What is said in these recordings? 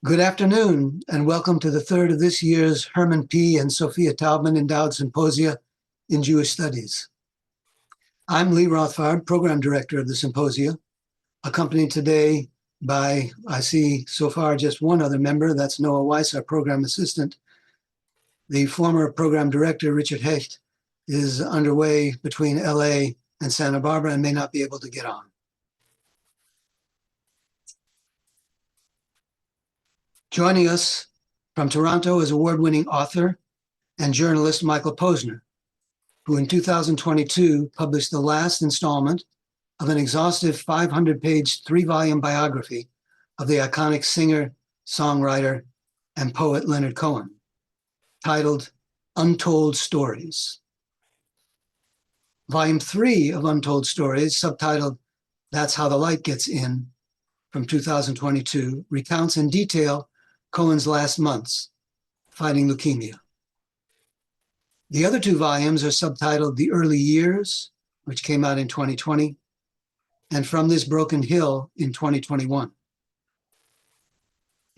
Good afternoon, and welcome to the third of this year's Herman P. and Sophia Taubman Endowed Symposia in Jewish Studies. I'm Lee Rothbard, Program Director of the Symposia, accompanied today by, I see so far just one other member, that's Noah Weiss, our Program Assistant. The former Program Director, Richard Hecht, is underway between LA and Santa Barbara and may not be able to get on. Joining us from Toronto is award-winning author and journalist Michael Posner, who in 2022 published the last installment of an exhaustive 500-page, 3-volume biography of the iconic singer, songwriter, and poet Leonard Cohen, titled Untold Stories. Volume 3 of Untold Stories, subtitled That's How the Light Gets In, from 2022, recounts in detail Cohen's last months fighting leukemia. The other 2 volumes are subtitled The Early Years, which came out in 2020, and From This Broken Hill in 2021.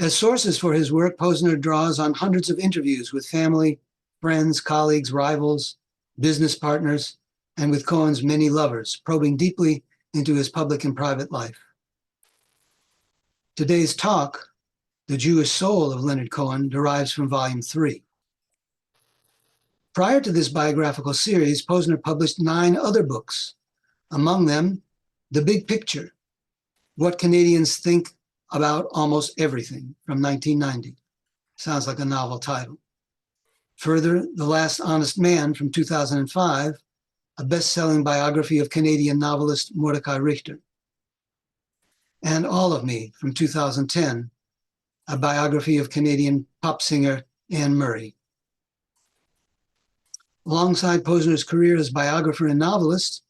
As sources for his work, Posner draws on hundreds of interviews with family, friends, colleagues, rivals, business partners, and with Cohen's many lovers, probing deeply into his public and private life. Today's talk, The Jewish Soul of Leonard Cohen, derives from Volume 3. Prior to this biographical series, Posner published 9 other books, among them The Big Picture, What Canadians Think About Almost Everything, from 1990. Sounds like a novel title. Further, The Last Honest Man, from 2005, a best-selling biography of Canadian novelist Mordecai Richter. And All of Me, from 2010, a biography of Canadian pop singer Anne Murray. Alongside Posner's career as biographer and novelist,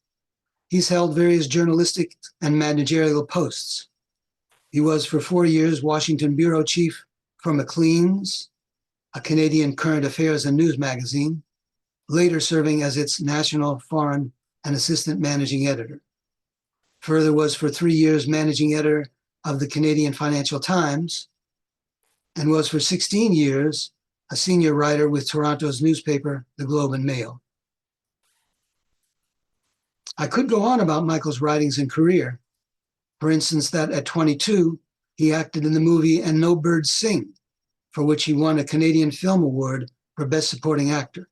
he's held various journalistic and managerial posts. He was for 4 years Washington bureau chief for Maclean's, a Canadian current affairs and news magazine, later serving as its national, foreign, and assistant managing editor. Further was for 3 years managing editor of the Canadian Financial Times, and was for 16 years a senior writer with Toronto's newspaper, The Globe and Mail. I could go on about Michael's writings and career. For instance, that at 22, he acted in the movie And No Birds Sing, for which he won a Canadian Film Award for Best Supporting Actor.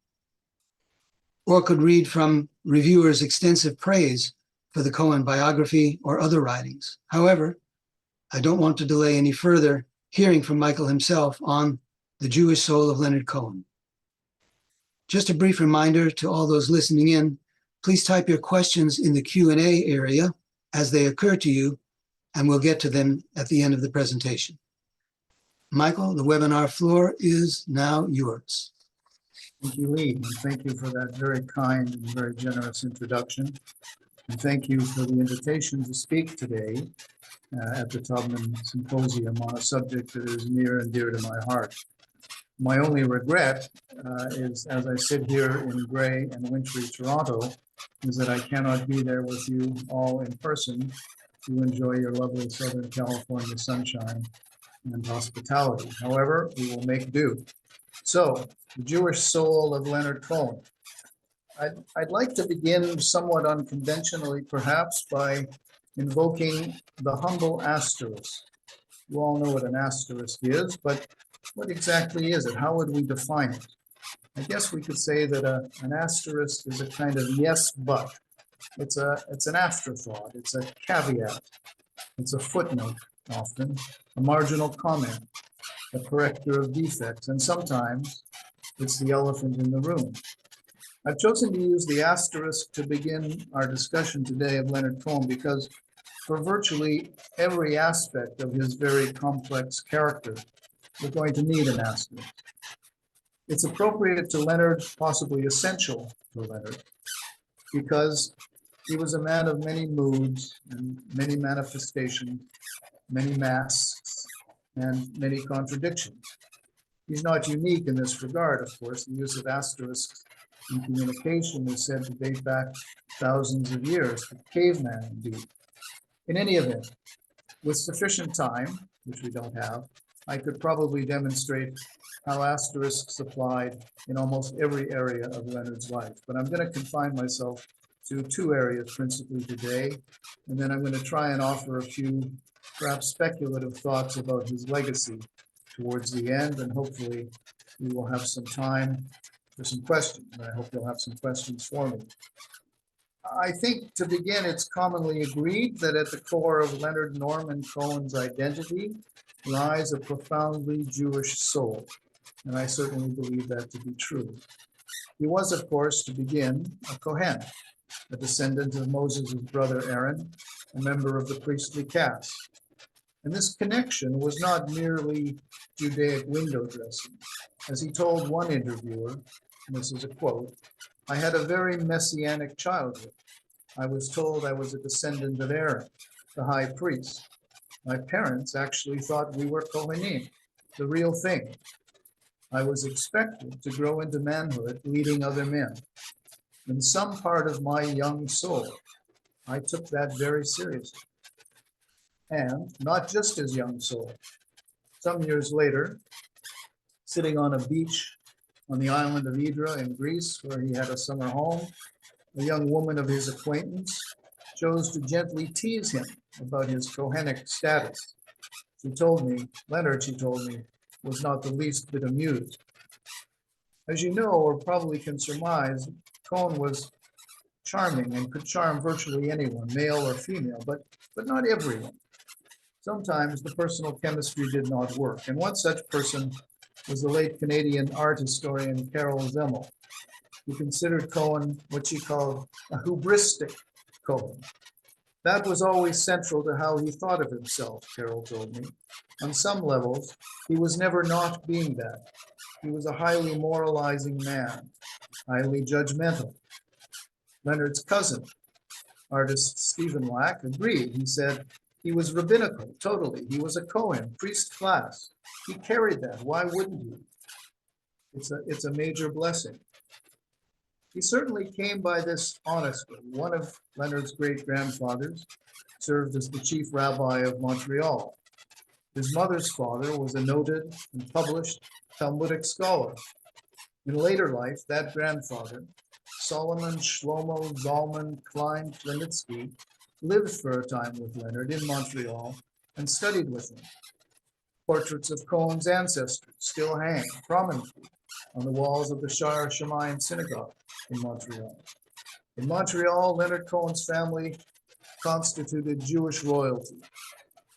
Or could read from reviewers' extensive praise for the Cohen biography or other writings. However, I don't want to delay any further hearing from Michael himself on The Jewish Soul of Leonard Cohen. Just a brief reminder to all those listening in, please type your questions in the Q&A area as they occur to you, and we'll get to them at the end of the presentation. Michael, the webinar floor is now yours. Thank you, Lee, and thank you for that very kind and very generous introduction. And thank you for the invitation to speak today at the Taubman Symposium on a subject that is near and dear to my heart. My only regret is, as I sit here in gray and wintry Toronto, is that I cannot be there with you all in person to enjoy your lovely Southern California sunshine and hospitality. However, we will make do. So, the Jewish soul of Leonard Cohen. I'd like to begin somewhat unconventionally, perhaps, by invoking the humble asterisk. You all know what an asterisk is, but what exactly is it? How would we define it? I guess we could say that an asterisk is a kind of yes, but. It's an afterthought. It's a caveat. It's a footnote, often, a marginal comment, a corrector of defects, and sometimes it's the elephant in the room. I've chosen to use the asterisk to begin our discussion today of Leonard Cohen because for virtually every aspect of his very complex character, we're going to need an asterisk. It's appropriate to Leonard, possibly essential to Leonard, because he was a man of many moods and many manifestations, many masks, and many contradictions. He's not unique in this regard, of course. The use of asterisks in communication is said to date back thousands of years, to caveman indeed. In any event, with sufficient time, which we don't have, I could probably demonstrate how asterisks applied in almost every area of Leonard's life. But I'm going to confine myself to two areas principally today, and then I'm going to try and offer a few perhaps speculative thoughts about his legacy towards the end, and hopefully we will have some time for some questions. And I hope you'll have some questions for me. I think to begin, it's commonly agreed that at the core of Leonard Norman Cohen's identity lies a profoundly Jewish soul, and I certainly believe that to be true. He was, of course, to begin, a Cohen, a descendant of Moses' brother Aaron, a member of the priestly caste. And this connection was not merely Judaic window dressing. As he told one interviewer, and this is a quote, "I had a very messianic childhood. I was told I was a descendant of Aaron, the high priest. My parents actually thought we were Kohanim, the real thing. I was expected to grow into manhood leading other men. In some part of my young soul, I took that very seriously. And not just his young soul. Some years later, sitting on a beach on the island of Idra in Greece, where he had a summer home, a young woman of his acquaintance chose to gently tease him about his Kohenic status. She told me, Leonard, she told me, was not the least bit amused. As you know, or probably can surmise, Cohen was charming and could charm virtually anyone, male or female, but not everyone. Sometimes the personal chemistry did not work, and one such person was the late Canadian art historian Carol Zemmel, who considered Cohen what she called a hubristic Cohen. That was always central to how he thought of himself, Carol told me. On some levels, he was never not being that. He was a highly moralizing man, highly judgmental. Leonard's cousin, artist Stephen Lack, agreed. He said he was rabbinical, totally. He was a Cohen, priest class. He carried that. Why wouldn't he? It's a major blessing. He certainly came by this honestly. One of Leonard's great-grandfathers served as the chief rabbi of Montreal. His mother's father was a noted and published Talmudic scholar. In later life, that grandfather, Solomon Shlomo Zalman Klein Chmielewski, lived for a time with Leonard in Montreal and studied with him. Portraits of Cohen's ancestors still hang prominently on the walls of the Shar Shamayim synagogue in Montreal. In Montreal, Leonard Cohen's family constituted Jewish royalty.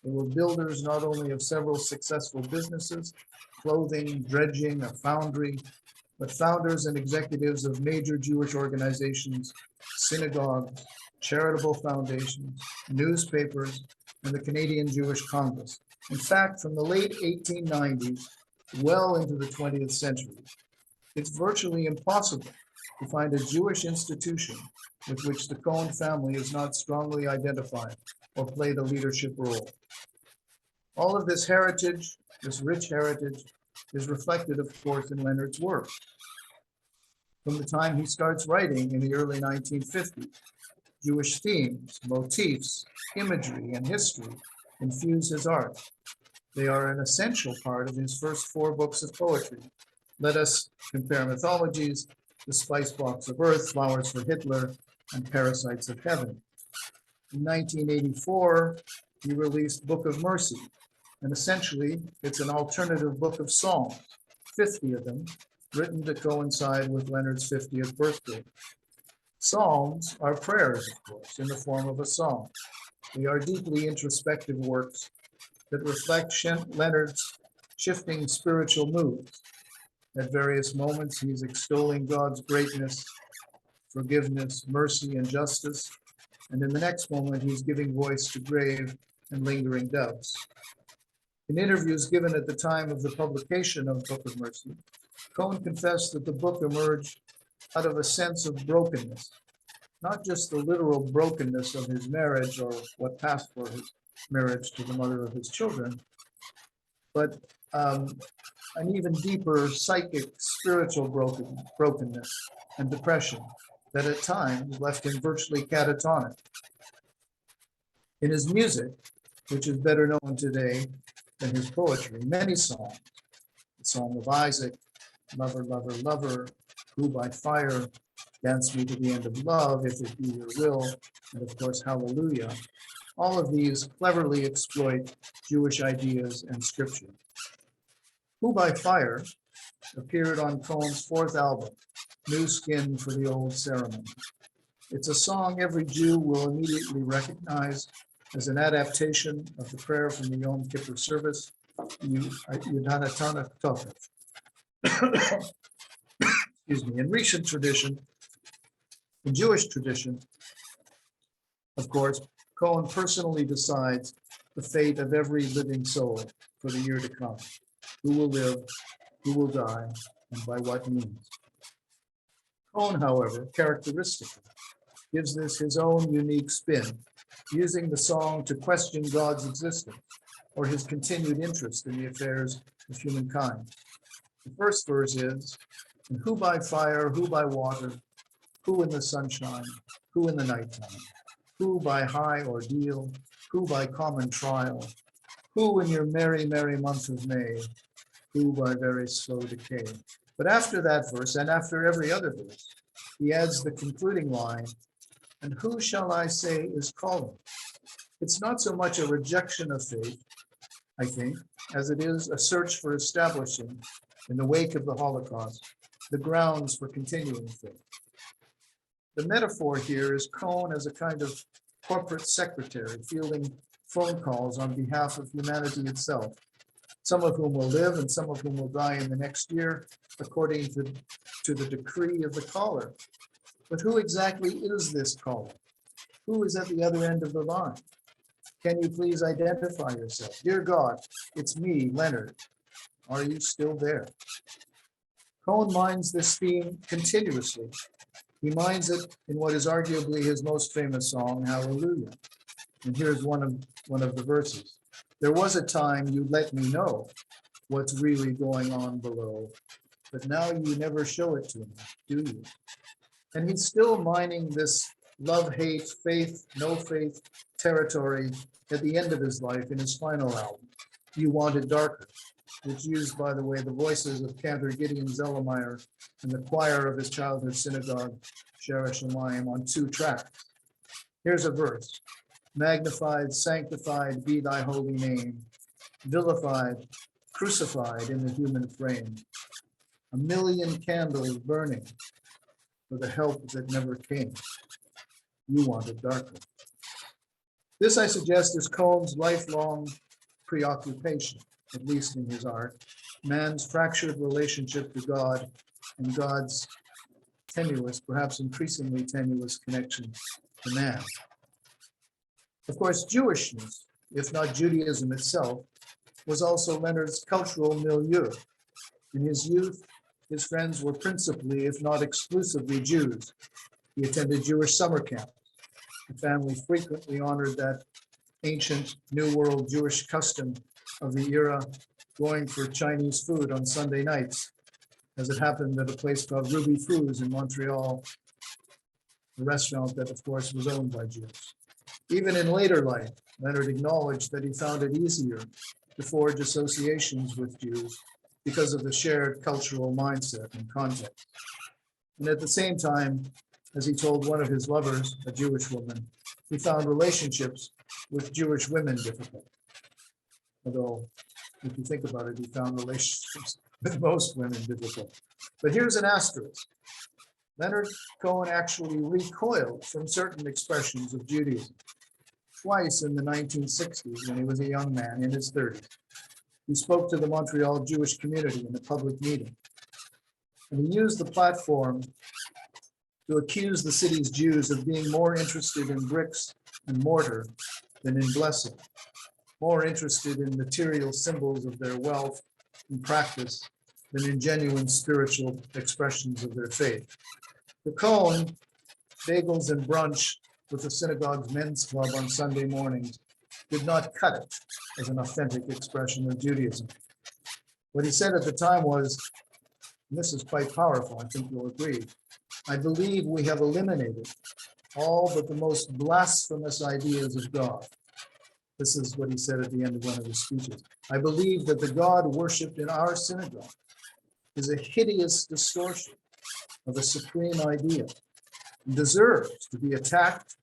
They were builders not only of several successful businesses, clothing, dredging, a foundry, but founders and executives of major Jewish organizations, synagogues, charitable foundations, newspapers, and the Canadian Jewish Congress. In fact, from the late 1890s well into the 20th century, it's virtually impossible to find a Jewish institution with which the Cohen family is not strongly identified or played a leadership role. All of this heritage, this rich heritage, is reflected, of course, in Leonard's work. From the time he starts writing in the early 1950s, Jewish themes, motifs, imagery, and history infuse his art. They are an essential part of his first 4 books of poetry. Let Us Compare Mythologies, The Spice Box of Earth, Flowers for Hitler, and Parasites of Heaven. In 1984, he released Book of Mercy, and essentially it's an alternative book of songs, 50 of them, written to coincide with Leonard's 50th birthday. Psalms are prayers, of course, in the form of a song. They are deeply introspective works that reflect Leonard's shifting spiritual moods. At various moments, he's extolling God's greatness, forgiveness, mercy, and justice. And in the next moment, he's giving voice to grave and lingering doubts. In interviews given at the time of the publication of Book of Mercy, Cohen confessed that the book emerged out of a sense of brokenness, not just the literal brokenness of his marriage or what passed for his marriage to the mother of his children, but an even deeper psychic, spiritual brokenness and depression that at times left him virtually catatonic. In his music, which is better known today than his poetry. Many songs, the Song of Isaac, Lover, Lover, Lover, Who by Fire, Dance Me to the End of Love, If It Be Your Will, and of course, Hallelujah. All of these cleverly exploit Jewish ideas and scripture. Who by Fire appeared on Cohen's fourth album, New Skin for the Old Ceremony. It's a song every Jew will immediately recognize as an adaptation of the prayer from the Yom Kippur service, Yudanatana Tophet. Excuse me. In recent tradition, in Jewish tradition, of course, Cohen personally decides the fate of every living soul for the year to come. Who will live, who will die, and by what means. Cohen, however, characteristically, gives this his own unique spin, using the song to question God's existence or his continued interest in the affairs of humankind. The first verse is, "And who by fire, who by water, who in the sunshine, who in the nighttime, who by high ordeal, who by common trial, who in your merry, merry month of May, who by very slow decay." But after that verse, and after every other verse, he adds the concluding line, "And who shall I say is calling?" It's not so much a rejection of faith, I think, as it is a search for establishing, in the wake of the Holocaust, the grounds for continuing faith. The metaphor here is Cohen as a kind of corporate secretary fielding phone calls on behalf of humanity itself, some of whom will live and some of whom will die in the next year, according to the decree of the caller. But who exactly is this caller? Who is at the other end of the line? Can you please identify yourself? Dear God, it's me, Leonard. Are you still there? Cohen mines this theme continuously. He mines it in what is arguably his most famous song, Hallelujah. And here's one of the verses. "There was a time you let me know what's really going on below, but now you never show it to me, do you?" And he's still mining this love, hate, faith, no faith territory at the end of his life in his final album, You Want It Darker, which used, by the way, the voices of Cantor Gideon Zellemeyer and the choir of his childhood synagogue, Sheresh Shamayim, on 2 tracks. Here's a verse. "Magnified, sanctified be thy holy name, vilified, crucified in the human frame. A million candles burning for the help that never came. You want it darker." This, I suggest, is Cohen's lifelong preoccupation, at least in his art, man's fractured relationship to God and God's tenuous, perhaps increasingly tenuous connection to man. Of course, Jewishness, if not Judaism itself, was also Leonard's cultural milieu. In his youth, his friends were principally, if not exclusively, Jews. He attended Jewish summer camps. The family frequently honored that ancient New World Jewish custom of the era, going for Chinese food on Sunday nights, as it happened at a place called Ruby Foods in Montreal, a restaurant that, of course, was owned by Jews. Even in later life, Leonard acknowledged that he found it easier to forge associations with Jews because of the shared cultural mindset and context. And at the same time, as he told one of his lovers, a Jewish woman, he found relationships with Jewish women difficult. Although, if you think about it, he found relationships with most women difficult. But here's an asterisk. Leonard Cohen actually recoiled from certain expressions of Judaism. Twice in the 1960s, when he was a young man in his 30s, he spoke to the Montreal Jewish community in a public meeting. And he used the platform to accuse the city's Jews of being more interested in bricks and mortar than in blessing, more interested in material symbols of their wealth and practice than in genuine spiritual expressions of their faith. For Cohen, bagels and brunch with the synagogue's men's club on Sunday mornings did not cut it as an authentic expression of Judaism. What he said at the time was, and this is quite powerful, I think you'll agree, "I believe we have eliminated all but the most blasphemous ideas of God. This is what he said at the end of one of his speeches. I believe that the God worshipped in our synagogue is a hideous distortion of a supreme idea and deserves to be attacked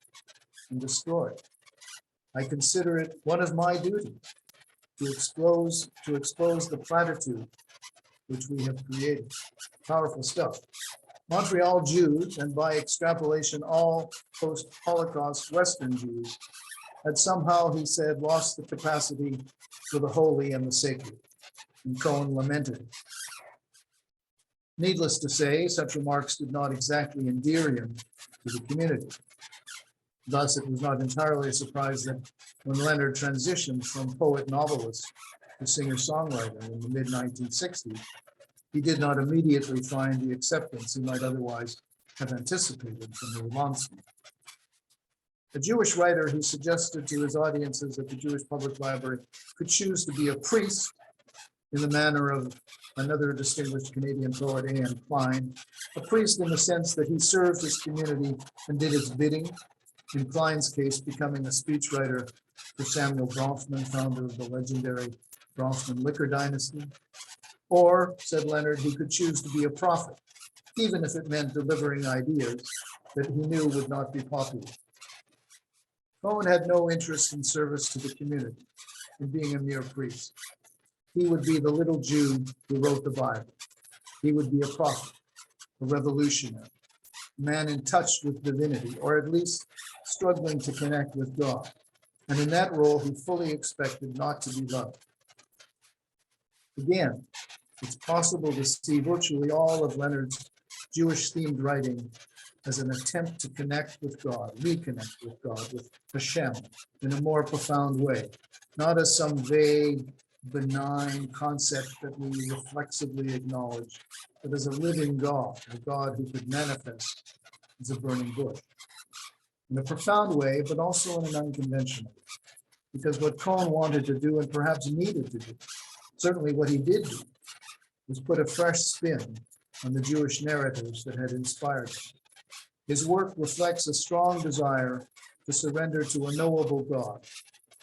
and destroyed. I consider it one of my duties to expose the platitude which we have created. Powerful stuff. Montreal Jews, and by extrapolation all post-Holocaust Western Jews, had somehow, he said, lost the capacity for the holy and the sacred. And Cohen lamented it. Needless to say, such remarks did not exactly endear him to the community. Thus, it was not entirely a surprise that when Leonard transitioned from poet-novelist to singer-songwriter in the mid-1960s, he did not immediately find the acceptance he might otherwise have anticipated from the Romancement. A Jewish writer who suggested to his audiences at the Jewish Public Library could choose to be a priest in the manner of another distinguished Canadian poet, A.N. Klein, a priest in the sense that he served his community and did its bidding, in Klein's case, becoming a speechwriter for Samuel Bronfman, founder of the legendary Bronfman liquor dynasty. Or, said Leonard, he could choose to be a prophet, even if it meant delivering ideas that he knew would not be popular. Cohen had no interest in service to the community, in being a mere priest. He would be the little Jew who wrote the Bible. He would be a prophet, a revolutionary, a man in touch with divinity, or at least struggling to connect with God. And in that role, he fully expected not to be loved. Again, it's possible to see virtually all of Leonard's Jewish-themed writing as an attempt to connect with God, reconnect with God, with Hashem, in a more profound way, not as some vague, benign concept that we reflexively acknowledge, but as a living God, a God who could manifest as a burning bush. In a profound way, but also in an unconventional way. Because what Cohen wanted to do, and perhaps needed to do, certainly what he did do, was put a fresh spin on the Jewish narratives that had inspired him. His work reflects a strong desire to surrender to a knowable God,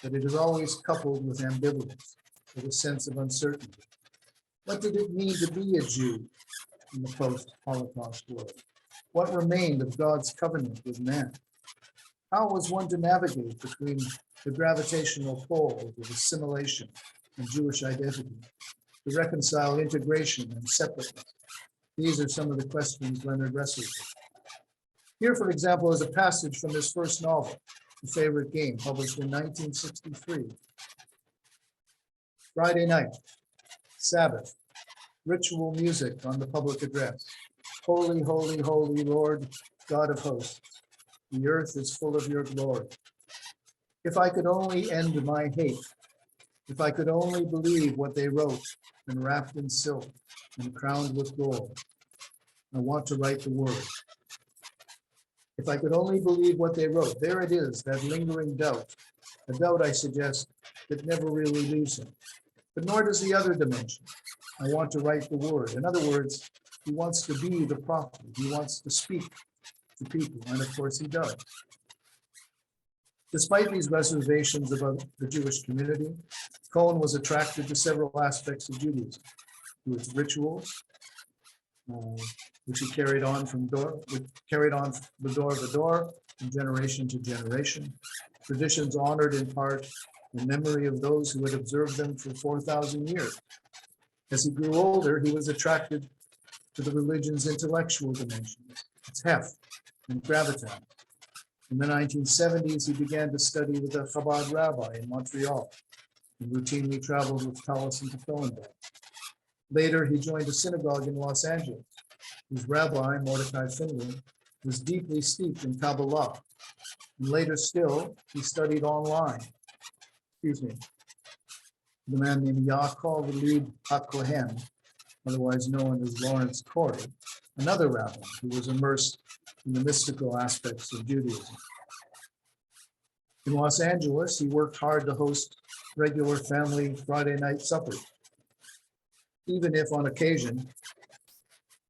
but it is always coupled with ambivalence, with a sense of uncertainty. What did it mean to be a Jew in the post-Holocaust world? What remained of God's covenant with man? How was one to navigate between the gravitational poles of assimilation and Jewish identity, to reconcile integration and separateness? These are some of the questions Leonard wrestled with. Here, for example, is a passage from his first novel, The Favorite Game, published in 1963. Friday night, Sabbath, ritual music on the public address. Holy, holy, holy Lord, God of hosts, the earth is full of your glory. If I could only end my hate, if I could only believe what they wrote and wrapped in silk and crowned with gold, I want to write the word. If I could only believe what they wrote, there it is, that lingering doubt, a doubt, I suggest, that never really leaves him. But nor does the other dimension. I want to write the word. In other words, he wants to be the prophet. He wants to speak to people, and of course he does. Despite these reservations about the Jewish community, Cohen was attracted to several aspects of Judaism, to its rituals, which he carried on from door to door, from generation to generation. Traditions honored in part the memory of those who had observed them for 4,000 years. As he grew older, he was attracted to the religion's intellectual dimensions, its heft and gravitas. In the 1970s, he began to study with a Chabad rabbi in Montreal and routinely traveled with Tallis and Philadelphia. Later, he joined a synagogue in Los Angeles, whose rabbi, Mordecai Finley, was deeply steeped in Kabbalah. And later still, he studied online. The man named Yaakov Leib HaKohen, otherwise known as Lawrence Corey, another rabbi who was immersed in the mystical aspects of Judaism. In Los Angeles, he worked hard to host regular family Friday night suppers, even if on occasion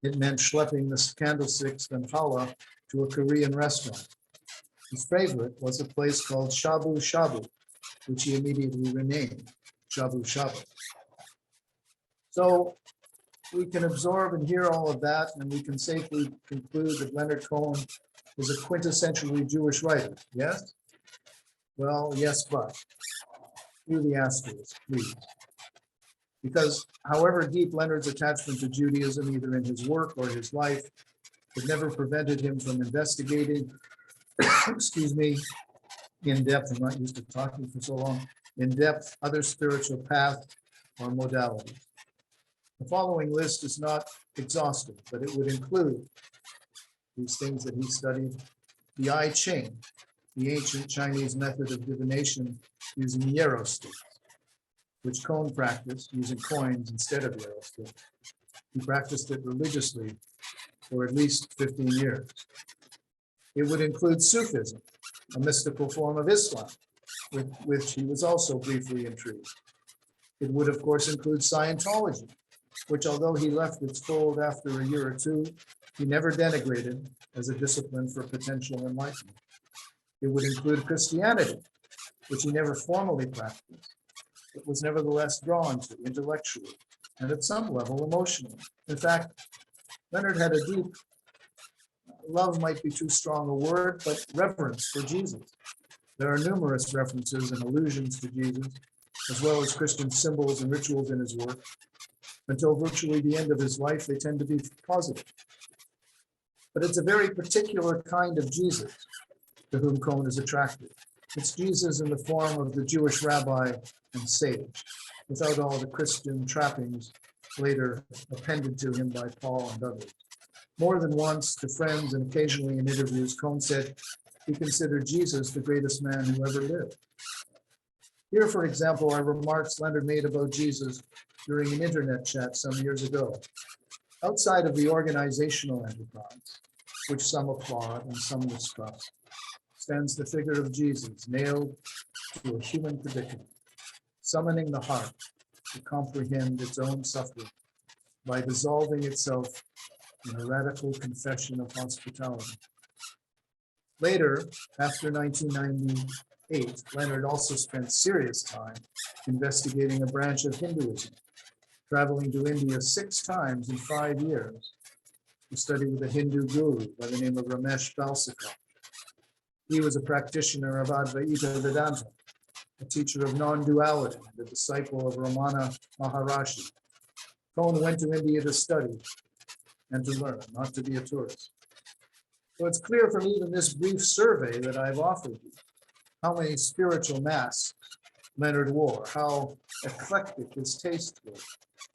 it meant schlepping the candlesticks and challah to a Korean restaurant. His favorite was a place called Shabu Shabu, which he immediately renamed Shabu Shabu. So we can absorb and hear all of that, and we can safely conclude that Leonard Cohen is a quintessentially Jewish writer, yes? Well, yes, but through the asterisk, please. Because however deep Leonard's attachment to Judaism, either in his work or his life, it never prevented him from investigating, excuse me, in depth, I'm not used to talking for so long, in depth other spiritual paths or modalities. The following list is not exhaustive, but it would include these things that he studied: the I Ching, the ancient Chinese method of divination using yarrow sticks, which Cohen practiced using coins instead of yarrow sticks. He practiced it religiously for at least 15 years. It would include Sufism, a mystical form of Islam, with which he was also briefly intrigued. It would, of course, include Scientology, which, although he left its fold after a year or two, he never denigrated as a discipline for potential enlightenment. It would include Christianity, which he never formally practiced, but was nevertheless drawn to intellectually and at some level emotionally. In fact, Leonard had a deep, love might be too strong a word, but reverence for Jesus. There are numerous references and allusions to Jesus, as well as Christian symbols and rituals in his work. Until virtually the end of his life, they tend to be positive. But it's a very particular kind of Jesus to whom Cohen is attracted. It's Jesus in the form of the Jewish rabbi and sage, without all the Christian trappings later appended to him by Paul and others. More than once, to friends and occasionally in interviews, Cohen said he considered Jesus the greatest man who ever lived. Here, for example, are remarks Leonard made about Jesus during an internet chat some years ago. Outside of the organizational enterprise, which some applaud and some mistrust, stands the figure of Jesus nailed to a human predicament, summoning the heart to comprehend its own suffering by dissolving itself in a radical confession of hospitality. Later, after 1998, Leonard also spent serious time investigating a branch of Hinduism, traveling to India 6 times in 5 years to study with a Hindu guru by the name of Ramesh Balsakar. He was a practitioner of Advaita Vedanta, a teacher of non-duality, and a disciple of Ramana Maharishi. Cohen went to India to study and to learn, not to be a tourist. So it's clear from even this brief survey that I've offered you how many spiritual masks Leonard wore, how eclectic his taste was,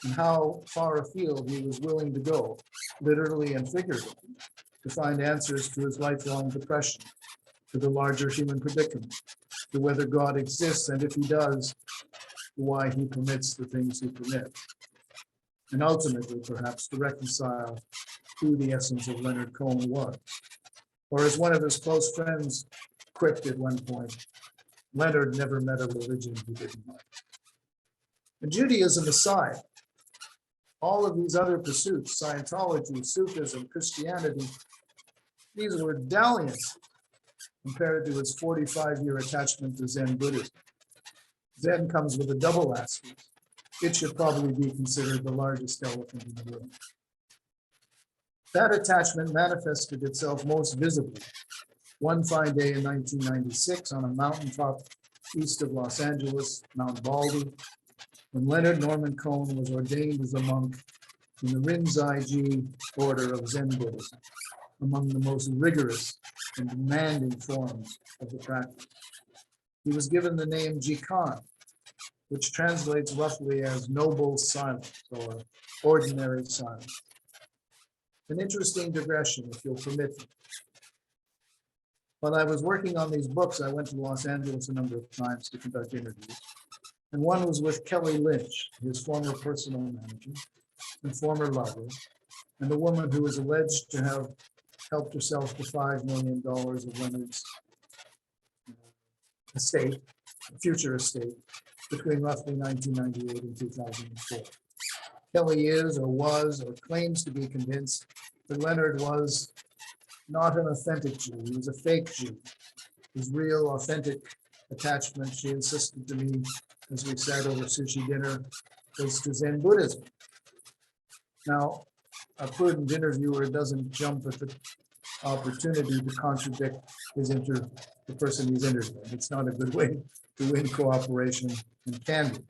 and how far afield he was willing to go, literally and figuratively, to find answers to his lifelong depression, to the larger human predicament, to whether God exists, and if he does, why he permits the things he permits, and ultimately, perhaps, to reconcile who the essence of Leonard Cohen was. Or as one of his close friends quipped at one point, Leonard never met a religion he didn't like. And Judaism aside, all of these other pursuits, Scientology, Sufism, Christianity, these were dalliances compared to his 45-year attachment to Zen Buddhism. Zen comes with a double asterisk. It should probably be considered the largest elephant in the room. That attachment manifested itself most visibly one fine day in 1996 on a mountaintop east of Los Angeles, Mount Baldy, when Leonard Norman Cohen was ordained as a monk in the Rinzai-ji order of Zen Buddhism, among the most rigorous and demanding forms of the practice. He was given the name Jikan, which translates roughly as noble silence or ordinary silence. An interesting digression, if you'll permit me. While I was working on these books, I went to Los Angeles a number of times to conduct interviews. And one was with Kelly Lynch, his former personal manager and former lover, and the woman who was alleged to have helped herself to $5 million of Leonard's estate, future estate, between roughly 1998 and 2004. Kelly is or was or claims to be convinced that Leonard was not an authentic Jew. He was a fake Jew. His real, authentic attachment, she insisted to me as we sat over sushi dinner, was to Zen Buddhism. Now, a prudent interviewer doesn't jump at the opportunity to contradict the person he's interviewing. It's not a good way to win cooperation and candor.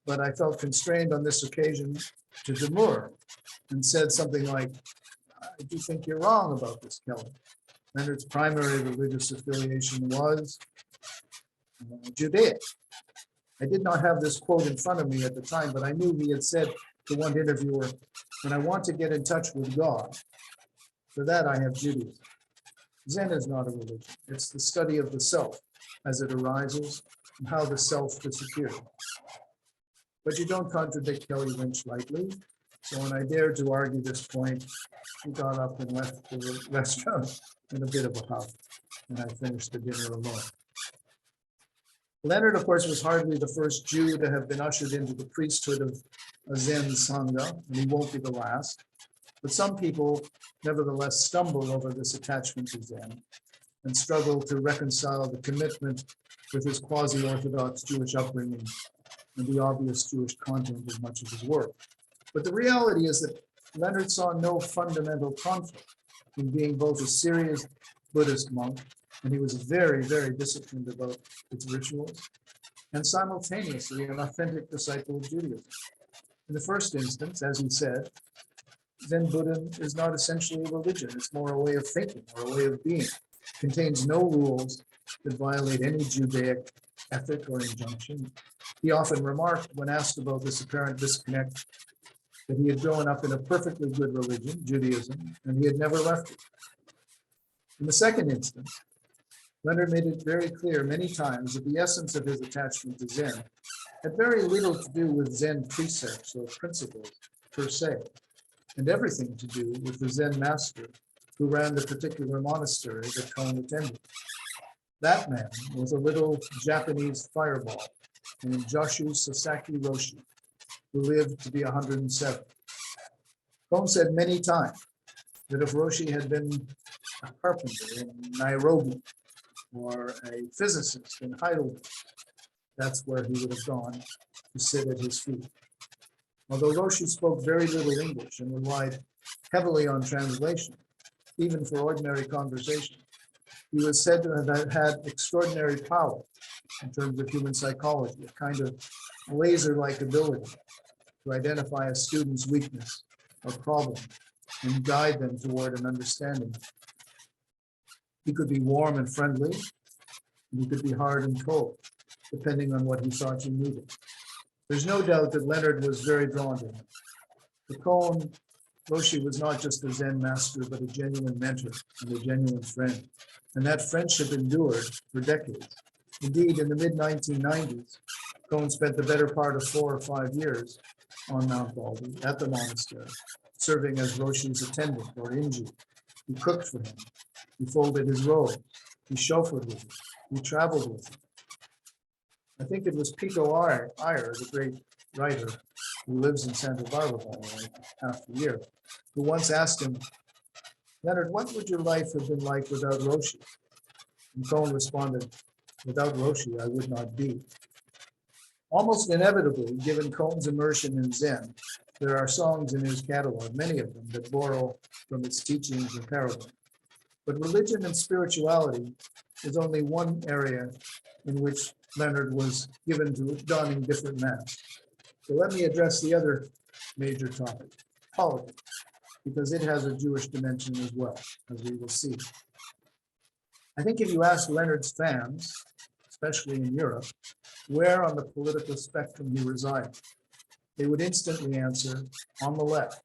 But I felt constrained on this occasion to demur and said something like, I do think you're wrong about this, Kelly. Leonard's primary religious affiliation was Judaic. I did not have this quote in front of me at the time, but I knew he had said to one interviewer, when I want to get in touch with God, for that I have Judaism. Zen is not a religion. It's the study of the self as it arises and how the self disappears. But you don't contradict Kelly Lynch lightly. So when I dared to argue this point, he got up and left the restaurant in a bit of a huff, and I finished the dinner alone. Leonard, of course, was hardly the first Jew to have been ushered into the priesthood of a Zen Sangha, and he won't be the last. But some people nevertheless stumble over this attachment to Zen and struggle to reconcile the commitment with his quasi-Orthodox Jewish upbringing and the obvious Jewish content of much of his work. But the reality is that Leonard saw no fundamental conflict in being both a serious Buddhist monk, and he was very, very disciplined about its rituals, and simultaneously an authentic disciple of Judaism. In the first instance, as he said, Zen Buddhism is not essentially a religion. It's more a way of thinking or a way of being. It contains no rules that violate any Judaic ethic or injunction. He often remarked, when asked about this apparent disconnect, that he had grown up in a perfectly good religion, Judaism, and he had never left it. In the second instance, Leonard made it very clear many times that the essence of his attachment to Zen had very little to do with Zen precepts or principles per se, and everything to do with the Zen master who ran the particular monastery that Cohen attended. That man was a little Japanese fireball named Joshu Sasaki Roshi, who lived to be 107. Cohen said many times that if Roshi had been a carpenter in Nairobi or a physicist in Heidelberg, that's where he would have gone to sit at his feet. Although Roshi spoke very little English and relied heavily on translation, even for ordinary conversation, he was said to have had extraordinary power in terms of human psychology, a kind of laser-like ability to identify a student's weakness or problem and guide them toward an understanding. He could be warm and friendly, and he could be hard and cold, depending on what he thought you needed. There's no doubt that Leonard was very drawn to him. For Cohen, Roshi was not just a Zen master, but a genuine mentor and a genuine friend. And that friendship endured for decades. Indeed, in the mid-1990s, Cohen spent the better part of 4 or 5 years on Mount Baldy at the monastery, serving as Roshi's attendant or inji. He cooked for him. He folded his robes. He chauffeured with him. He traveled with him. I think it was Pico Iyer, the great writer who lives in Santa Barbara like half the year, who once asked him, Leonard, what would your life have been like without Roshi? And Cohen responded, without Roshi, I would not be. Almost inevitably, given Cohen's immersion in Zen, there are songs in his catalog, many of them, that borrow from its teachings and parables. But religion and spirituality is only one area in which Leonard was given to donning different masks. So let me address the other major topic, politics, because it has a Jewish dimension as well, as we will see. I think if you ask Leonard's fans, especially in Europe, where on the political spectrum he resided, they would instantly answer, on the left.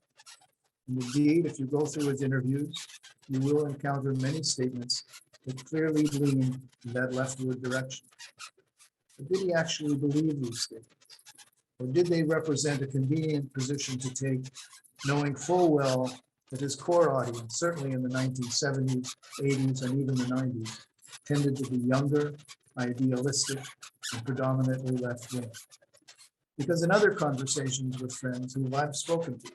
And indeed, if you go through his interviews, you will encounter many statements that clearly lean in that leftward direction. But did he actually believe these statements? Or did they represent a convenient position to take, knowing full well that his core audience, certainly in the 1970s, 80s, and even the 90s, tended to be younger, idealistic, and predominantly left-wing? Because in other conversations with friends whom I've spoken to,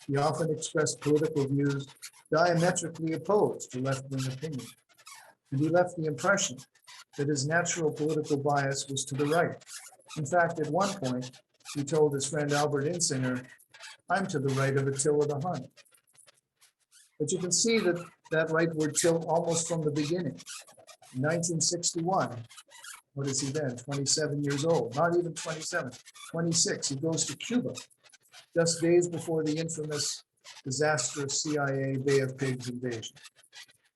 he often expressed political views diametrically opposed to left-wing opinion. And he left the impression that his natural political bias was to the right. In fact, at one point, he told his friend Albert Insinger, "I'm to the right of Attila the Hun." But you can see that that rightward tilt almost from the beginning. In 1961, what is he then, 27 years old, not even 27, 26, he goes to Cuba, just days before the infamous, disastrous CIA Bay of Pigs invasion.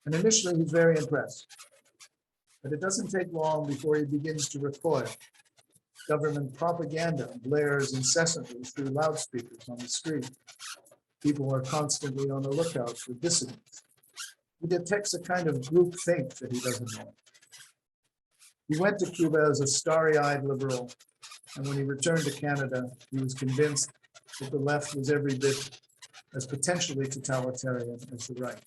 And initially, he's very impressed. But it doesn't take long before he begins to recoil. Government propaganda blares incessantly through loudspeakers on the street. People are constantly on the lookout for dissidents. He detects a kind of group think that he doesn't know. He went to Cuba as a starry-eyed liberal, and when he returned to Canada, he was convinced that the left was every bit as potentially totalitarian as the right.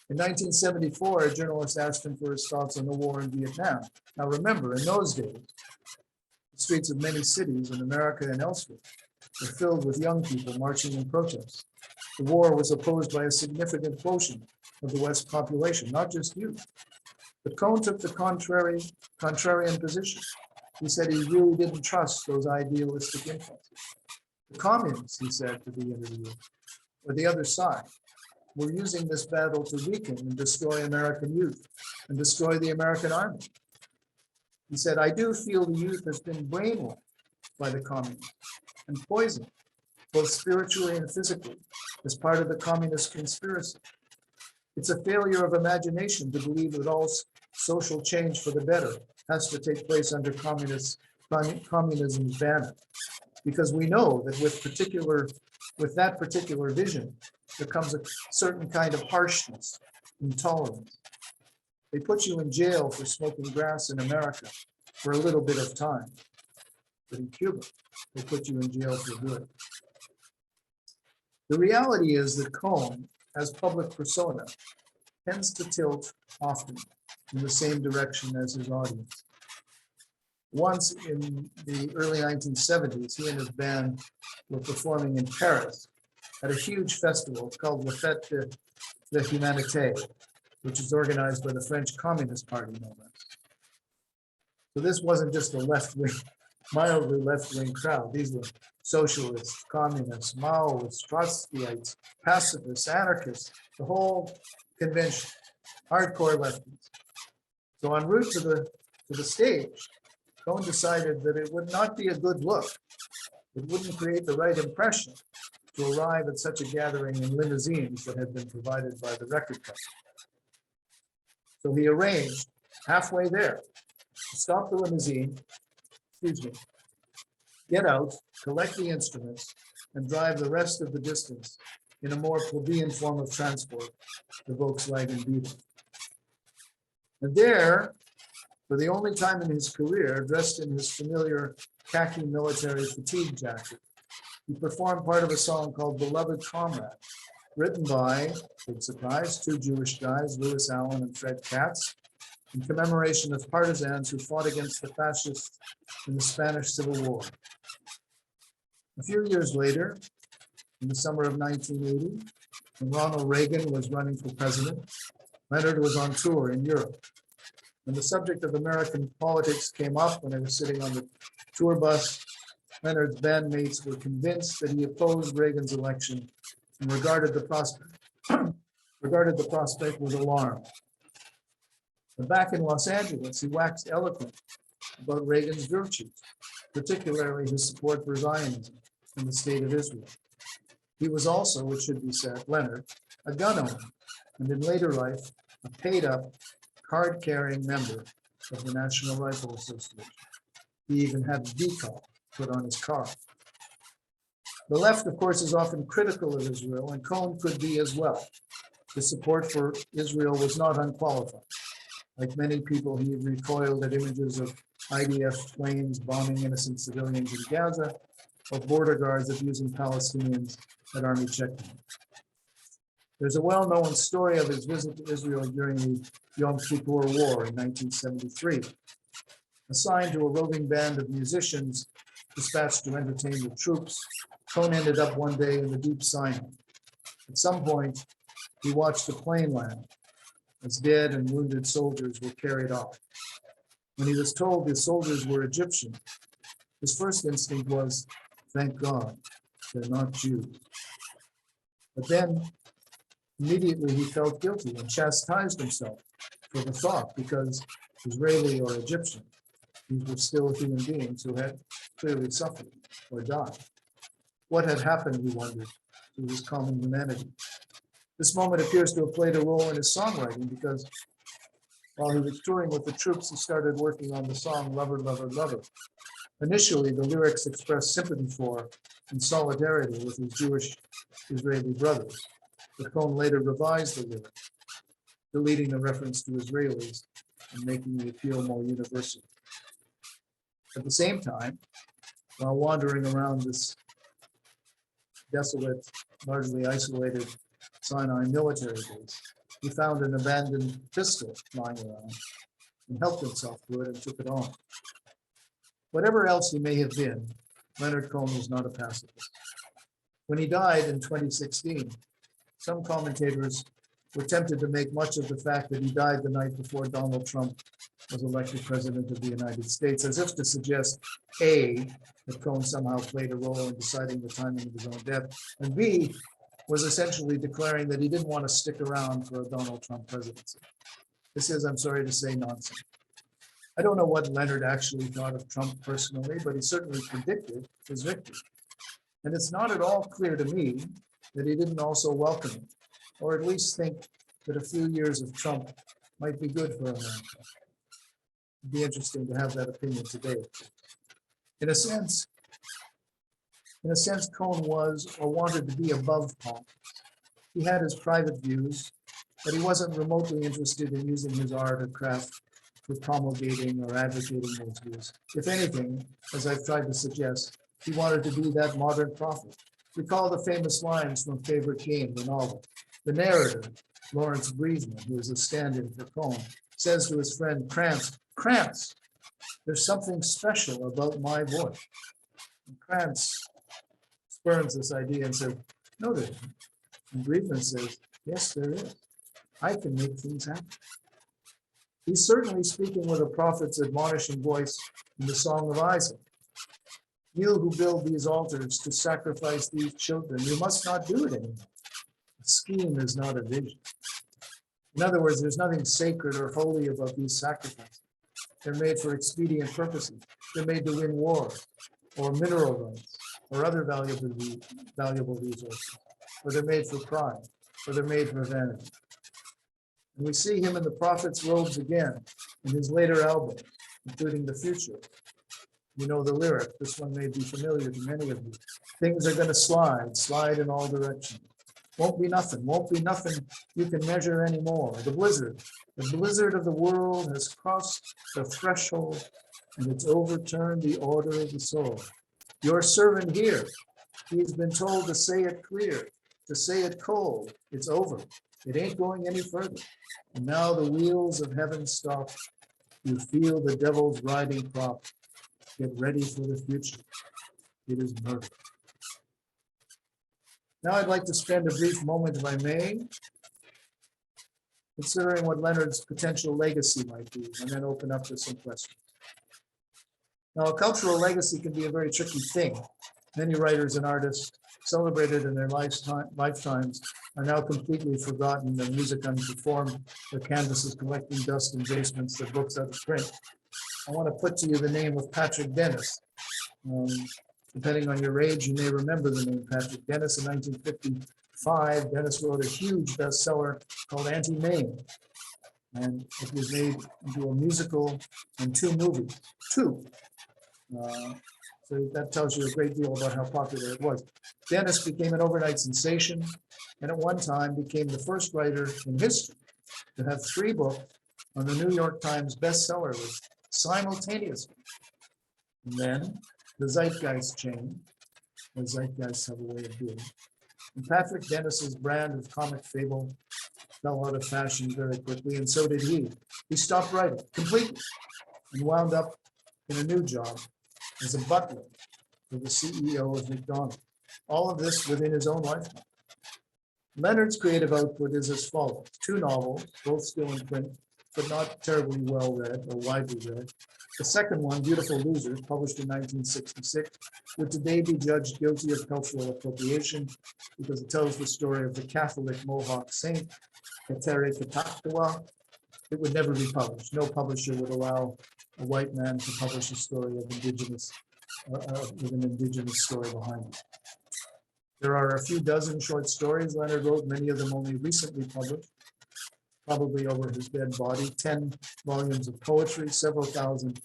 In 1974, a journalist asked him for his thoughts on the war in Vietnam. Now remember, in those days, the streets of many cities in America and elsewhere were filled with young people marching in protest. The war was opposed by a significant portion of the West population, not just youth. But Cohen took the contrarian position. He said he really didn't trust those idealistic influences. The communists, he said to the interviewer, or the other side, were using this battle to weaken and destroy American youth and destroy the American army. He said, "I do feel the youth has been brainwashed by the communists and poisoned, both spiritually and physically, as part of the communist conspiracy. It's a failure of imagination to believe that all social change for the better has to take place under communism's banner, because we know that with that particular vision, there comes a certain kind of harshness, intolerance. They put you in jail for smoking grass in America for a little bit of time, but in Cuba, they put you in jail for good." The reality is that Cohen, as public persona, tends to tilt often in the same direction as his audience. Once in the early 1970s, he and his band were performing in Paris at a huge festival called La Fête de la Humanité, which is organized by the French Communist Party, no less. So this wasn't just a left-wing, mildly left-wing crowd. These were socialists, communists, Maoists, Trotskyites, pacifists, anarchists, the whole convention, hardcore lefties. So en route to the stage, Cohen decided that it would not be a good look. It wouldn't create the right impression to arrive at such a gathering in limousines that had been provided by the record company. So he arranged halfway there to stop the limousine, get out, collect the instruments, and drive the rest of the distance in a more plebeian form of transport, the Volkswagen Beetle. And there, for the only time in his career, dressed in his familiar khaki military fatigue jacket, he performed part of a song called "Beloved Comrade," written by, big surprise, two Jewish guys, Louis Allen and Fred Katz, in commemoration of partisans who fought against the fascists in the Spanish Civil War. A few years later, in the summer of 1980, when Ronald Reagan was running for president, Leonard was on tour in Europe. When the subject of American politics came up when I was sitting on the tour bus, Leonard's bandmates were convinced that he opposed Reagan's election and regarded the prospect with alarm. But back in Los Angeles, he waxed eloquent about Reagan's virtues, particularly his support for Zionism and the state of Israel. He was also, it should be said, Leonard, a gun owner, and in later life, a paid-up, card-carrying member of the National Rifle Association. He even had a decal put on his car. The left, of course, is often critical of Israel, and Cohen could be as well. His support for Israel was not unqualified. Like many people, he recoiled at images of IDF planes bombing innocent civilians in Gaza, or border guards abusing Palestinians at army checkpoints. There's a well-known story of his visit to Israel during the Yom Kippur War in 1973. Assigned to a roving band of musicians dispatched to entertain the troops, Cohen ended up one day in the deep Sinai. At some point, he watched a plane land, as dead and wounded soldiers were carried off. When he was told the soldiers were Egyptian, his first instinct was, thank God, they're not Jews. But then immediately he felt guilty and chastised himself for the thought, because Israeli or Egyptian, these were still human beings who had clearly suffered or died. What had happened, he wondered, to his common humanity? This moment appears to have played a role in his songwriting, because while he was touring with the troops, he started working on the song Lover, Lover, Lover. Initially, the lyrics expressed sympathy for and solidarity with his Jewish Israeli brothers, but Cohen later revised the lyrics, deleting the reference to Israelis and making the appeal more universal. At the same time, while wandering around this desolate, largely isolated Sinai military base, he found an abandoned pistol lying around and helped himself to it and took it on. Whatever else he may have been, Leonard Cohen was not a pacifist. When he died in 2016, some commentators were tempted to make much of the fact that he died the night before Donald Trump was elected president of the United States, as if to suggest, A, that Cohen somehow played a role in deciding the timing of his own death, and B, was essentially declaring that he didn't want to stick around for a Donald Trump presidency. This is, I'm sorry to say, nonsense. I don't know what Leonard actually thought of Trump personally, but he certainly predicted his victory. And it's not at all clear to me that he didn't also welcome it, or at least think that a few years of Trump might be good for America. It'd be interesting to have that opinion today. In a sense, Cohen was or wanted to be above politics. He had his private views, but he wasn't remotely interested in using his art or craft for promulgating or advocating those views. If anything, as I've tried to suggest, he wanted to be that modern prophet. Recall the famous lines from Favorite Game, the novel. The narrator, Lawrence Briesman, who is a stand-in for Cohen, says to his friend Krantz, "Krantz, there's something special about my voice." And Krantz spurns this idea and says, "No, there isn't." And Briesman says, "Yes, there is. I can make things happen." He's certainly speaking with a prophet's admonishing voice in the Song of Isaac. "You who build these altars to sacrifice these children, you must not do it anymore. A scheme is not a vision." In other words, there's nothing sacred or holy about these sacrifices. They're made for expedient purposes. They're made to win war, or mineral rights, or other valuable resources. Or they're made for pride, or they're made for vanity. And we see him in the prophet's robes again in his later albums, including The Future. You know the lyric. This one may be familiar to many of you. Things are going to slide in all directions. Won't be nothing you can measure anymore. The blizzard of the world has crossed the threshold, and it's overturned the order of the soul. Your servant here, he's been told to say it clear, to say it cold. It's over. It ain't going any further. And now the wheels of heaven stop. You feel the devil's riding crop. Get ready for the future. It is murder. Now I'd like to spend a brief moment, if I may, considering what Leonard's potential legacy might be, and then open up to some questions. Now, a cultural legacy can be a very tricky thing. Many writers and artists celebrated in their lifetimes are now completely forgotten, their music unperformed, their canvases collecting dust in basements, their books out of print. I want to put to you the name of Patrick Dennis. Depending on your age, you may remember the name Patrick Dennis. In 1955, Dennis wrote a huge bestseller called Anti-Maine. And it was made into a musical and 2 movies. So that tells you a great deal about how popular it was. Dennis became an overnight sensation, and at one time became the first writer in history to have 3 books on the New York Times bestseller list simultaneously. And then the zeitgeist changed, as zeitgeists have a way of doing. And Patrick Dennis's brand of comic fable fell out of fashion very quickly, and so did he. He stopped writing completely and wound up in a new job as a butler for the CEO of McDonald's. All of this within his own lifetime. Leonard's creative output is as follows: 2 novels, both still in print, but not terribly well read or widely read. The second one, Beautiful Losers, published in 1966, would today be judged guilty of cultural appropriation because it tells the story of the Catholic Mohawk saint, Katere Kataktawa. It would never be published. No publisher would allow a white man to publish a story of indigenous, with an indigenous story behind it. There are a few dozen short stories Leonard wrote, many of them only recently published, probably over his dead body, 10 volumes of poetry, several thousand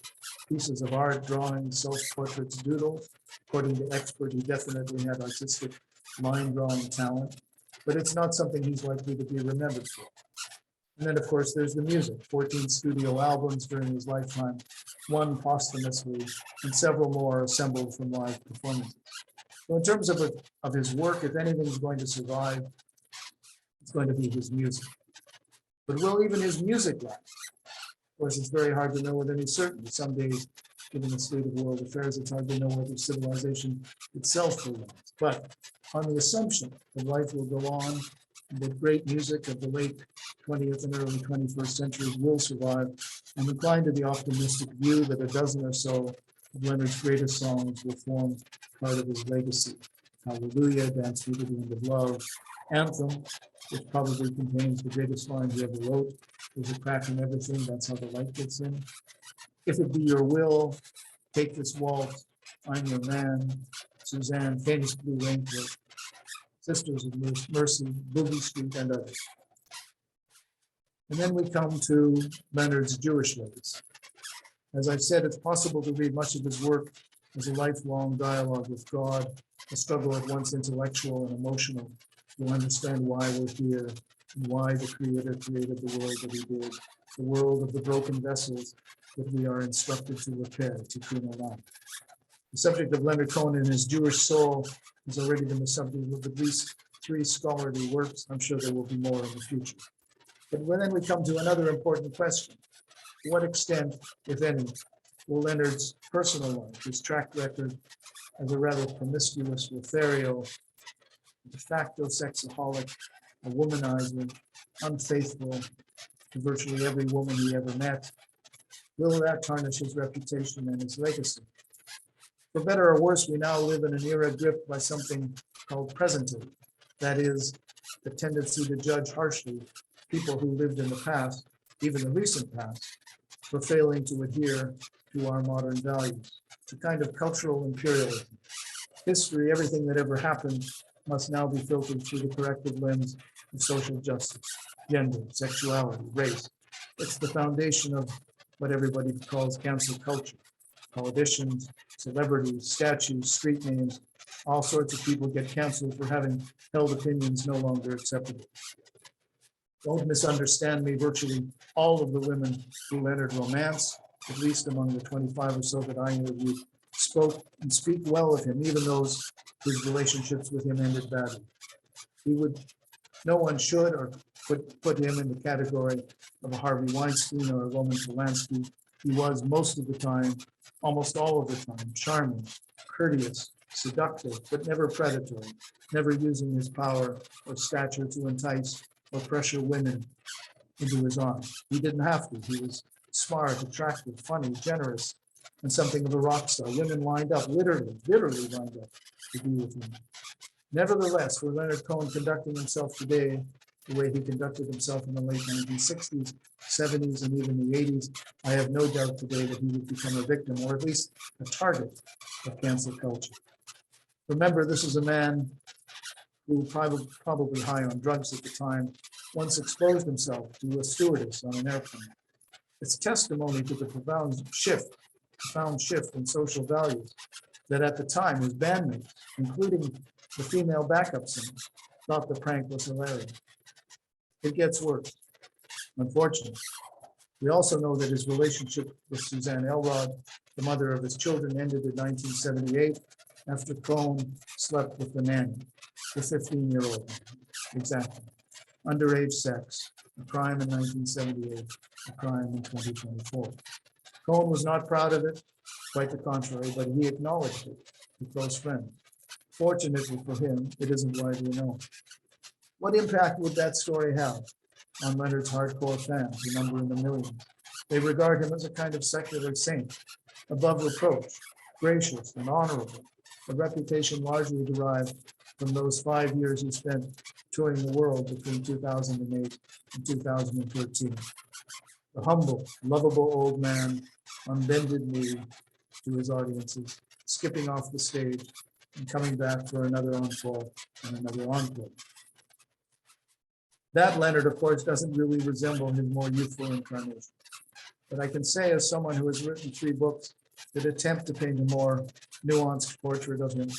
pieces of art, drawings, self-portraits, doodles. According to expert, he definitely had artistic line drawing talent, but it's not something he's likely to be remembered for. And then, of course, there's the music, 14 studio albums during his lifetime, 1 posthumously, and several more assembled from live performances. So in terms of his work, if anything's going to survive, it's going to be his music. But will even his music last? Of course, it's very hard to know with any certainty. Some days, given the state of world affairs, it's hard to know whether civilization itself will last. But on the assumption that life will go on, and that great music of the late 20th and early 21st centuries will survive, I'm inclined to the optimistic view that a dozen or so of Leonard's greatest songs will form part of his legacy. Hallelujah, Dance Me to the End of Love, Anthem, which probably contains the greatest line he ever wrote, there's a crack in everything, that's how the light gets in. If It Be Your Will, Take This Waltz, I'm Your Man, Suzanne, Famous Blue Raincoat, Sisters of Mercy, Boogie Street, and others. And then we come to Leonard's Jewish legacy. As I've said, it's possible to read much of his work as a lifelong dialogue with God, a struggle at once intellectual and emotional to understand why we're here and why the Creator created the world that he did, the world of the broken vessels that we are instructed to repair, Tikkun Olam. The subject of Leonard Cohen and his Jewish soul has already been the subject of at least 3 scholarly works. I'm sure there will be more in the future. But then we come to another important question. To what extent, if any, will Leonard's personal life, his track record as a rather promiscuous Lothario, de facto sexaholic, a womanizer, unfaithful to virtually every woman he ever met, will that tarnish his reputation and his legacy? For better or worse, we now live in an era gripped by something called presentism. That is, the tendency to judge harshly people who lived in the past, even the recent past, for failing to adhere to our modern values. It's a kind of cultural imperialism. History, everything that ever happened, must now be filtered through the corrective lens of social justice, gender, sexuality, race. It's the foundation of what everybody calls cancel culture. Politicians, celebrities, statues, street names, all sorts of people get canceled for having held opinions no longer acceptable. Don't misunderstand me, virtually all of the women who Leonard romanced, at least among the 25 or so that I interviewed, spoke and speak well of him, even those whose relationships with him ended badly. No one should or could put him in the category of a Harvey Weinstein or a Roman Polanski. He was most of the time, almost all of the time, charming, courteous, seductive, but never predatory, never using his power or stature to entice or pressure women into his arms. He didn't have to. He was smart, attractive, funny, generous, and something of a rock star. Women lined up, literally lined up to be with him. Nevertheless, for Leonard Cohen conducting himself today the way he conducted himself in the late 1960s, 70s, and even the 80s, I have no doubt today that he would become a victim, or at least a target of cancel culture. Remember, this is a man who, probably high on drugs at the time, once exposed himself to a stewardess on an airplane. It's testimony to the profound shift in social values that at the time his bandmates, including the female backup singers, thought the prank was hilarious. It gets worse, unfortunately. We also know that his relationship with Suzanne Elrod, the mother of his children, ended in 1978 after Cohen slept with the nanny, the 15-year-old. Exactly. Underage sex, a crime in 1978, a crime in 2024. Cohen was not proud of it, quite the contrary, but he acknowledged it to close friends. Fortunately for him, it isn't widely known. What impact would that story have on Leonard's hardcore fans, who number in the millions? They regard him as a kind of secular saint, above reproach, gracious and honorable, a reputation largely derived from those 5 years he spent touring the world between 2008 and 2013. The humble, lovable old man on bended knee to his audiences, skipping off the stage and coming back for another encore and another encore. That Leonard, of course, doesn't really resemble his more youthful incarnation. But I can say, as someone who has written 3 books that attempt to paint a more nuanced portrait of him,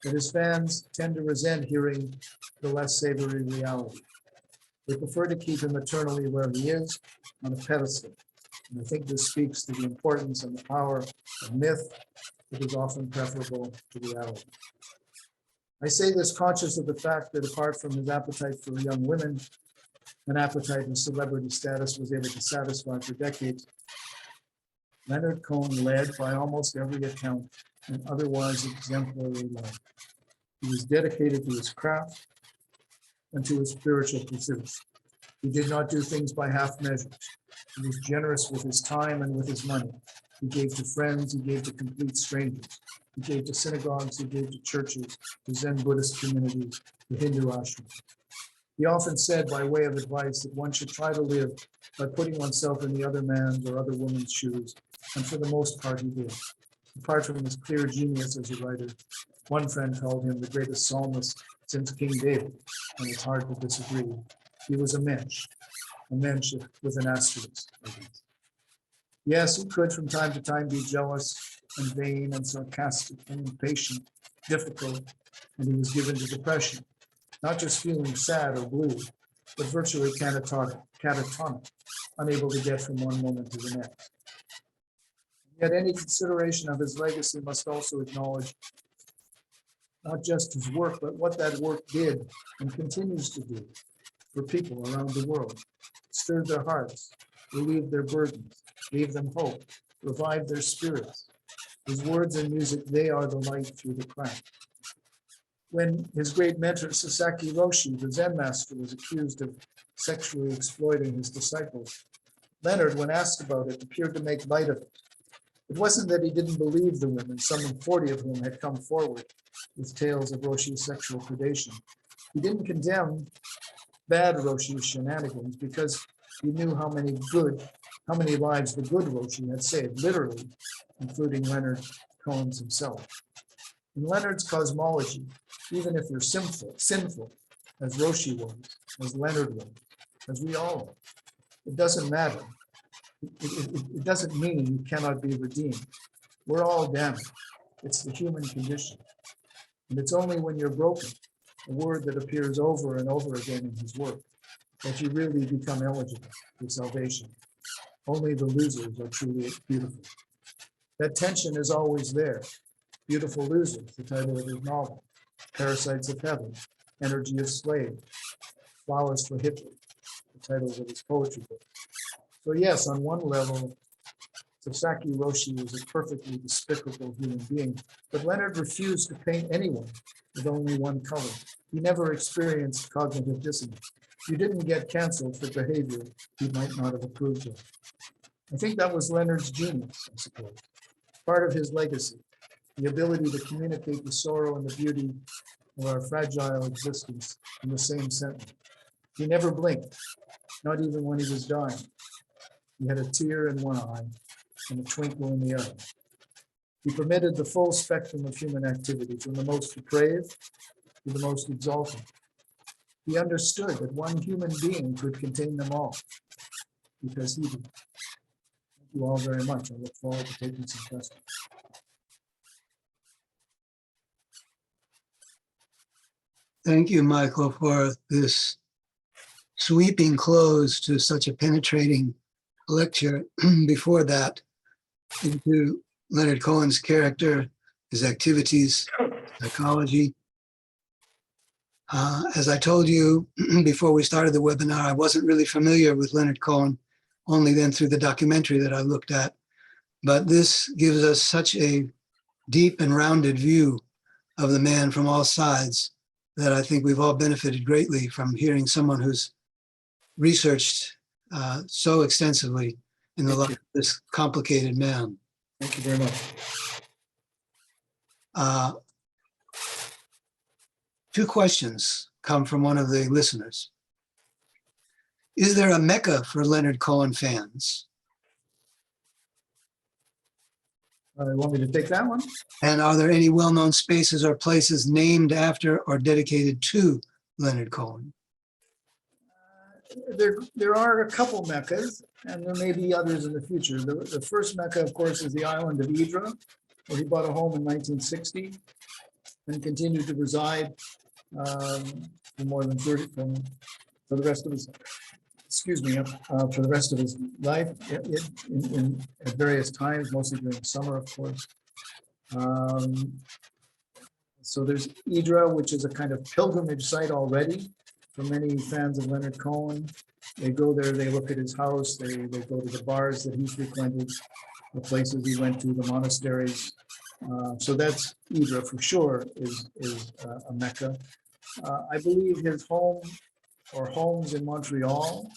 that his fans tend to resent hearing the less savory reality. They prefer to keep him eternally where he is, on a pedestal. And I think this speaks to the importance and the power of myth that is often preferable to reality. I say this conscious of the fact that apart from his appetite for young women, an appetite his celebrity status was able to satisfy for decades, Leonard Cohen led, by almost every account, an otherwise exemplary life. He was dedicated to his craft and to his spiritual pursuits. He did not do things by half measures. He was generous with his time and with his money. He gave to friends, he gave to complete strangers. He gave to synagogues, he gave to churches, to Zen Buddhist communities, to Hindu ashrams. He often said, by way of advice, that one should try to live by putting oneself in the other man's or other woman's shoes, and for the most part he did. Apart from his clear genius as a writer, one friend called him the greatest psalmist since King David, and it's hard to disagree. He was a mensch with an asterisk. Yes, he could from time to time be jealous and vain and sarcastic and impatient, difficult, and he was given to depression, not just feeling sad or blue, but virtually catatonic, unable to get from one moment to the next. Yet any consideration of his legacy must also acknowledge not just his work, but what that work did and continues to do for people around the world. Stirred their hearts, relieved their burdens, gave them hope, revived their spirits. His words and music, they are the light through the crack. When his great mentor, Sasaki Roshi, the Zen master, was accused of sexually exploiting his disciples, Leonard, when asked about it, appeared to make light of it. It wasn't that he didn't believe the women, some 40 of whom had come forward with tales of Roshi's sexual predation. He didn't condemn bad Roshi's shenanigans because he knew how many lives the good Roshi had saved, literally, including Leonard Cohen's himself. In Leonard's cosmology, even if you're sinful, as Roshi was, as Leonard was, as we all are, it doesn't matter. It doesn't mean you cannot be redeemed. We're all damaged. It's the human condition. And it's only when you're broken, a word that appears over and over again in his work, that you really become eligible for salvation. Only the losers are truly beautiful. That tension is always there. Beautiful Losers, the title of his novel. Parasites of Heaven, Energy of Slave, Flowers for Hitler, the titles of his poetry book. So yes, on one level, Sasaki Roshi was a perfectly despicable human being, but Leonard refused to paint anyone with only one color. He never experienced cognitive dissonance. You didn't get canceled for behavior he might not have approved of. I think that was Leonard's genius, I suppose, part of his legacy, the ability to communicate the sorrow and the beauty of our fragile existence in the same sentence. He never blinked, not even when he was dying. He had a tear in one eye and a twinkle in the other. He permitted the full spectrum of human activity, from the most depraved to the most exalted. He understood that one human being could contain them all, because he did. Thank you all very much. I look forward to taking some questions. Thank you, Michael, for this sweeping close to such a penetrating lecture. Before that, into Leonard Cohen's character, his activities, psychology. As I told you before we started the webinar, I wasn't really familiar with Leonard Cohen, only then through the documentary that I looked at. But this gives us such a deep and rounded view of the man from all sides that I think we've all benefited greatly from hearing someone who's researched so extensively in the life of this complicated man. Thank you very much. Two questions come from one of the listeners. Is there a Mecca for Leonard Cohen fans? You want me to take that one? And are there any well-known spaces or places named after or dedicated to Leonard Cohen? There are a couple Meccas, and there may be others in the future. The first Mecca, of course, is the island of Hydra, where he bought a home in 1960 and continued to reside for more than 30, for the rest of his, for the rest of his life at various times, mostly during summer, of course. So there's Hydra, which is a kind of pilgrimage site already for many fans of Leonard Cohen. They go there, they look at his house, they go to the bars that he frequented, the places he went to, the monasteries. So that's Hydra for sure, is a Mecca. I believe his home or homes in Montreal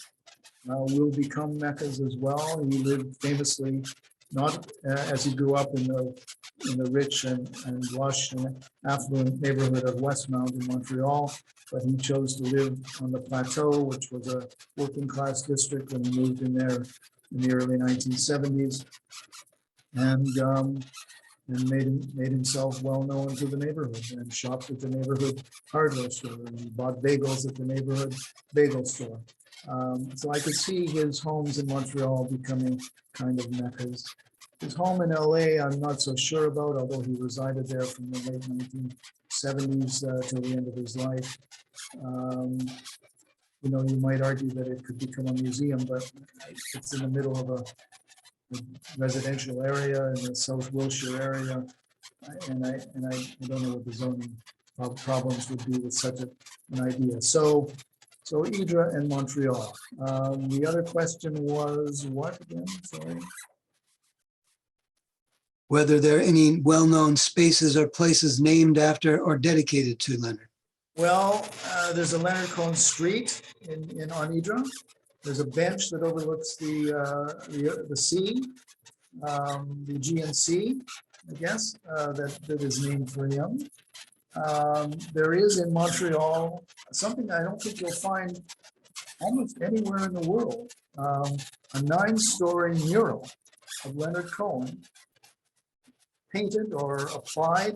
will become Meccas as well. He lived famously, not as he grew up in the rich and lush and affluent neighborhood of Westmount in Montreal, but he chose to live on the plateau, which was a working class district when he moved in there in the early 1970s, and made himself well known to the neighborhood and shopped at the neighborhood hardware store and bought bagels at the neighborhood bagel store. So I could see his homes in Montreal becoming kind of Meccas. His home in LA, I'm not so sure about, although he resided there from the late 1970s till the end of his life. You might argue that it could become a museum, but it's in the middle of a residential area in the South Wilshire area, and I don't know what the zoning problems would be with such an idea. So Hydra and Montreal. The other question was what again? Sorry. Whether there are any well-known spaces or places named after or dedicated to Leonard. Well, there's a Leonard Cohen Street on Hydra. There's a bench that overlooks the sea, the GNC, I guess, that is named for him. There is in Montreal something I don't think you'll find almost anywhere in the world, a 9-story mural of Leonard Cohen painted or applied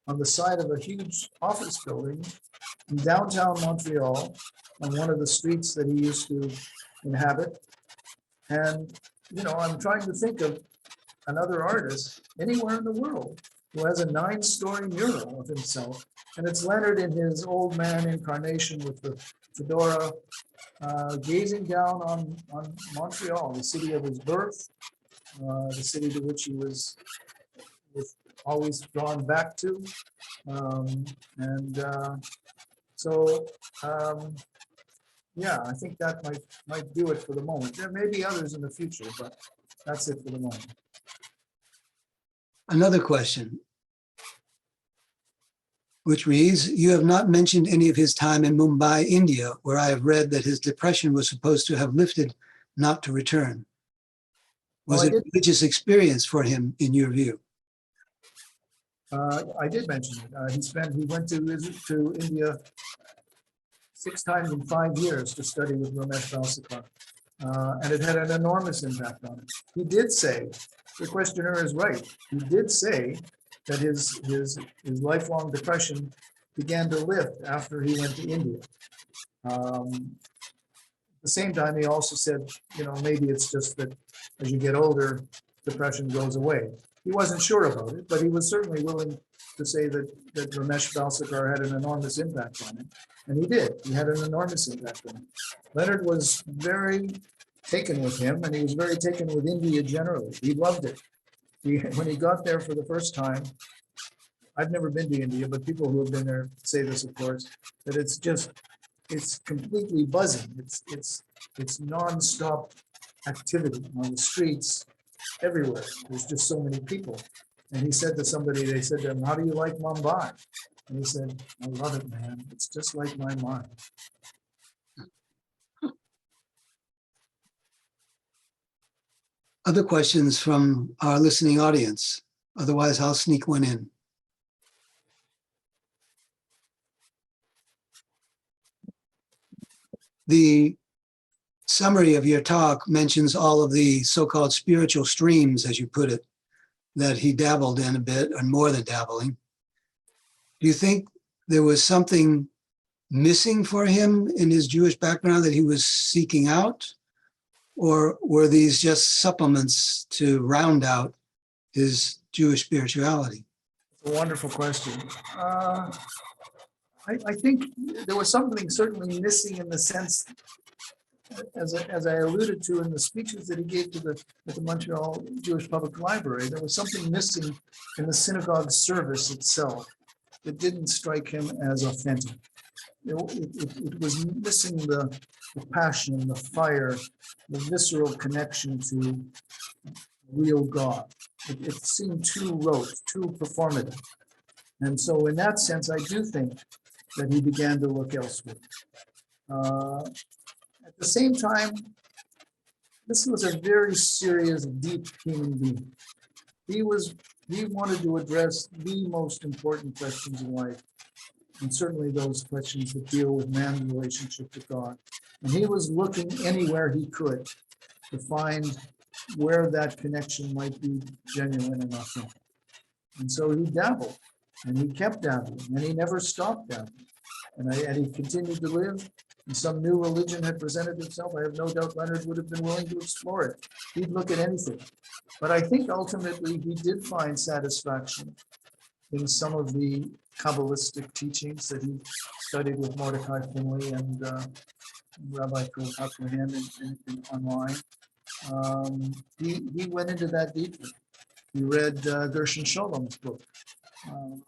on the side of a huge office building in downtown Montreal on one of the streets that he used to inhabit. And, I'm trying to think of another artist anywhere in the world who has a 9-story mural of himself. And it's Leonard in his old man incarnation with the fedora, gazing down on Montreal, the city of his birth, the city to which he was always drawn back to. Yeah, I think that might do it for the moment. There may be others in the future, but that's it for the moment. Another question, which reads, you have not mentioned any of his time in Mumbai, India, where I have read that his depression was supposed to have lifted, not to return. Was it a religious experience for him, in your view? I did mention it. He went to India 6 times in 5 years to study with Ramesh Balsekar, and it had an enormous impact on him. He did say, the questioner is right, he did say that his lifelong depression began to lift after he went to India. At the same time, he also said, maybe it's just that as you get older, depression goes away. He wasn't sure about it, but he was certainly willing to say that Ramesh Balsekar had an enormous impact on him. And he did. He had an enormous impact on him. Leonard was very taken with him, and he was very taken with India generally. He loved it. When he got there for the first time, I've never been to India, but people who have been there say this, of course, that it's completely buzzing. It's nonstop activity on the streets everywhere. There's just so many people. And he said to somebody, they said to him, how do you like Mumbai? And he said, I love it, man. It's just like my mind. Other questions from our listening audience? Otherwise, I'll sneak one in. The summary of your talk mentions all of the so-called spiritual streams, as you put it, that he dabbled in a bit, and more than dabbling. Do you think there was something missing for him in his Jewish background that he was seeking out? Or were these just supplements to round out his Jewish spirituality? It's a wonderful question. I think there was something certainly missing in the sense, as I alluded to in the speeches that he gave at the Montreal Jewish Public Library, there was something missing in the synagogue service itself. It didn't strike him as authentic. It was missing the passion, the fire, the visceral connection to real God. It seemed too rote, too performative. And so in that sense, I do think that he began to look elsewhere. At the same time, this was a very serious, deep human being. He wanted to address the most important questions in life, and certainly those questions that deal with man's relationship to God. And he was looking anywhere he could to find where that connection might be genuine and authentic. And so he dabbled, and he kept dabbling, and he never stopped dabbling. And he continued to live, and some new religion had presented itself. I have no doubt Leonard would have been willing to explore it. He'd look at anything. But I think ultimately he did find satisfaction in some of the Kabbalistic teachings that he studied with Mordecai Finley and Rabbi Cohen online. He went into that deeply. He read Gershon Sholom's book on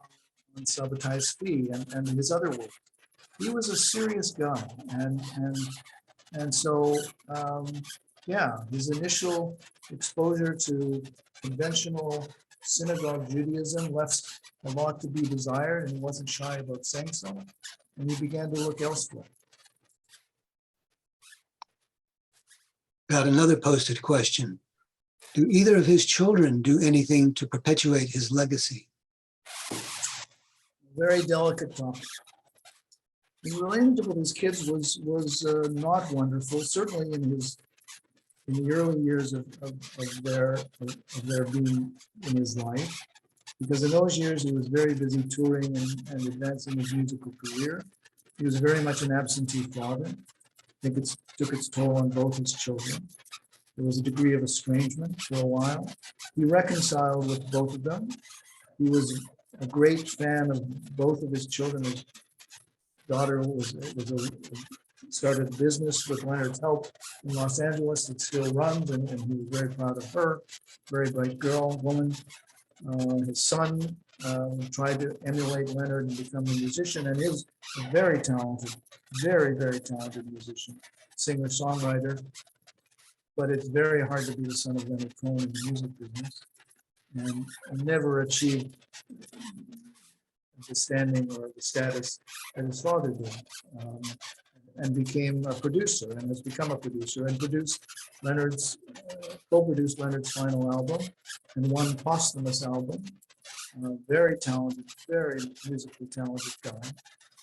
Sabbatai Tzvi and his other work. He was a serious guy, and so his initial exposure to conventional synagogue Judaism left a lot to be desired, and he wasn't shy about saying so, and he began to look elsewhere. Got another posted question. Do either of his children do anything to perpetuate his legacy? Very delicate topic. The relationship with his kids was not wonderful, certainly in the early years of their being in his life, because in those years he was very busy touring and advancing his musical career. He was very much an absentee father. I think it took its toll on both his children. There was a degree of estrangement for a while. He reconciled with both of them. He was a great fan of both of his children. His daughter started a business with Leonard's help in Los Angeles. It still runs, and he was very proud of her. Very bright woman. His son tried to emulate Leonard and become a musician, and is a very talented, very, very talented musician, singer, songwriter. But it's very hard to be the son of Leonard Cohen in the music business, and never achieved the standing or the status that his father did, and became a producer, and has become a producer, and co-produced Leonard's final album, and one posthumous album. Very talented, very musically talented guy.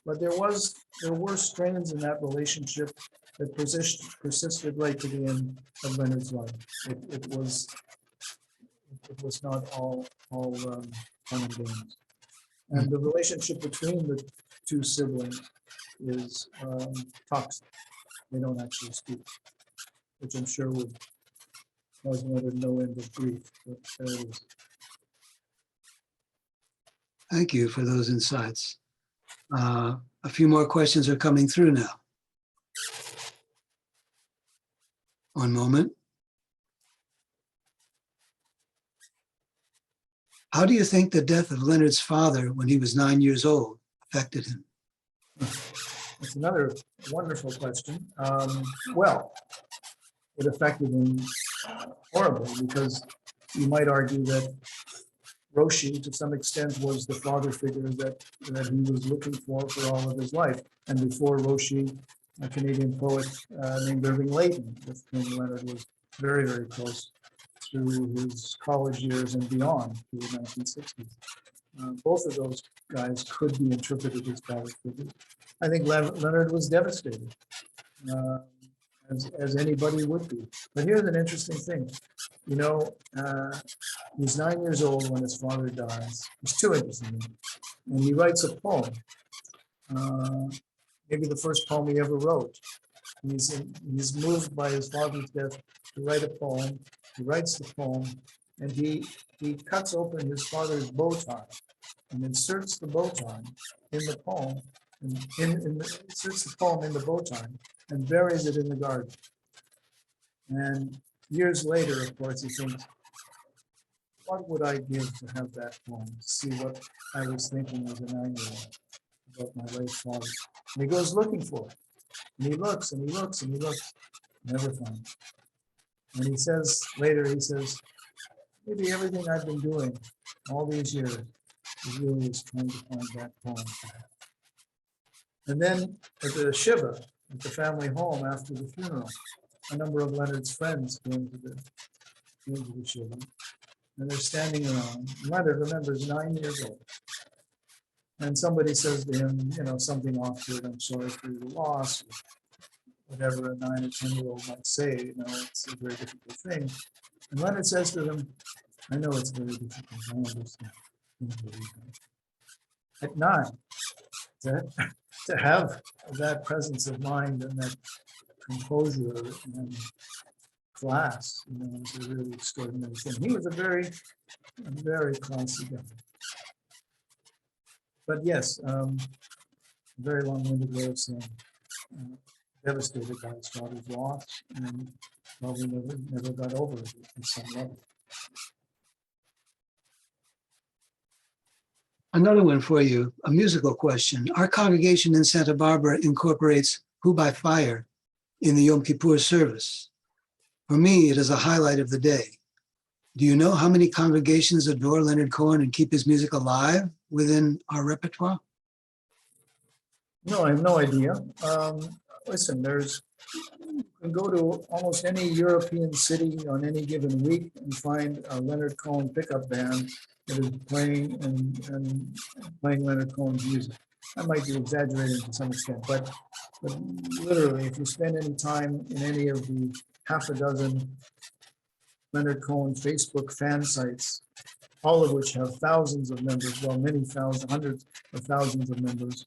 But there were strains in that relationship that persisted right to the end of Leonard's life. It was not all fun and games. And the relationship between the two siblings is toxic. They don't actually speak, which I'm sure would cause Leonard no end of grief. But there it is. Thank you for those insights. A few more questions are coming through now. One moment. How do you think the death of Leonard's father when he was 9 years old affected him? That's another wonderful question. Well, it affected him horribly, because you might argue that Roshi, to some extent, was the father figure that he was looking for all of his life. And before Roshi, a Canadian poet named Irving Layton, with whom Leonard was very, very close through his college years and beyond, through the 1960s. Both of those guys could be interpreted as father figures. I think Leonard was devastated, as anybody would be. But here's an interesting thing. You know, he's 9 years old when his father dies. It's too interesting. And he writes a poem, maybe the first poem he ever wrote. He's moved by his father's death to write a poem. He writes the poem, and he cuts open his father's bow tie and inserts the bow tie in the poem, and inserts the poem in the bow tie and buries it in the garden. And years later, of course, he thinks, what would I give to have that poem, to see what I was thinking as a 9-year-old about my late father? And he goes looking for it. And he looks and he looks and he looks, never finds it. And he says, later, maybe everything I've been doing all these years is really is trying to find that poem. And then at the Shiva, at the family home after the funeral, a number of Leonard's friends came to the Shiva, and they're standing around. Leonard, remember, is 9 years old. And somebody says to him, you know, something awkward, I'm sorry for your loss, or whatever a 9 or 10-year-old might say, you know, it's a very difficult thing. And Leonard says to them, I know it's very difficult, I understand. At 9, to have that presence of mind and that composure and class, you know, is a really extraordinary thing. He was a very classy guy. But yes, very long-winded way of saying devastated by his father's loss, and probably never got over it at some level. Another one for you, a musical question. Our congregation in Santa Barbara incorporates Who by Fire in the Yom Kippur service. For me, it is a highlight of the day. Do you know how many congregations adore Leonard Cohen and keep his music alive within our repertoire? No, I have no idea. Listen, you can go to almost any European city on any given week and find a Leonard Cohen pickup band that is playing and playing Leonard Cohen's music. I might be exaggerating to some extent, but literally, if you spend any time in any of the half a dozen Leonard Cohen Facebook fan sites, all of which have thousands of members, well, many thousands, hundreds of thousands of members,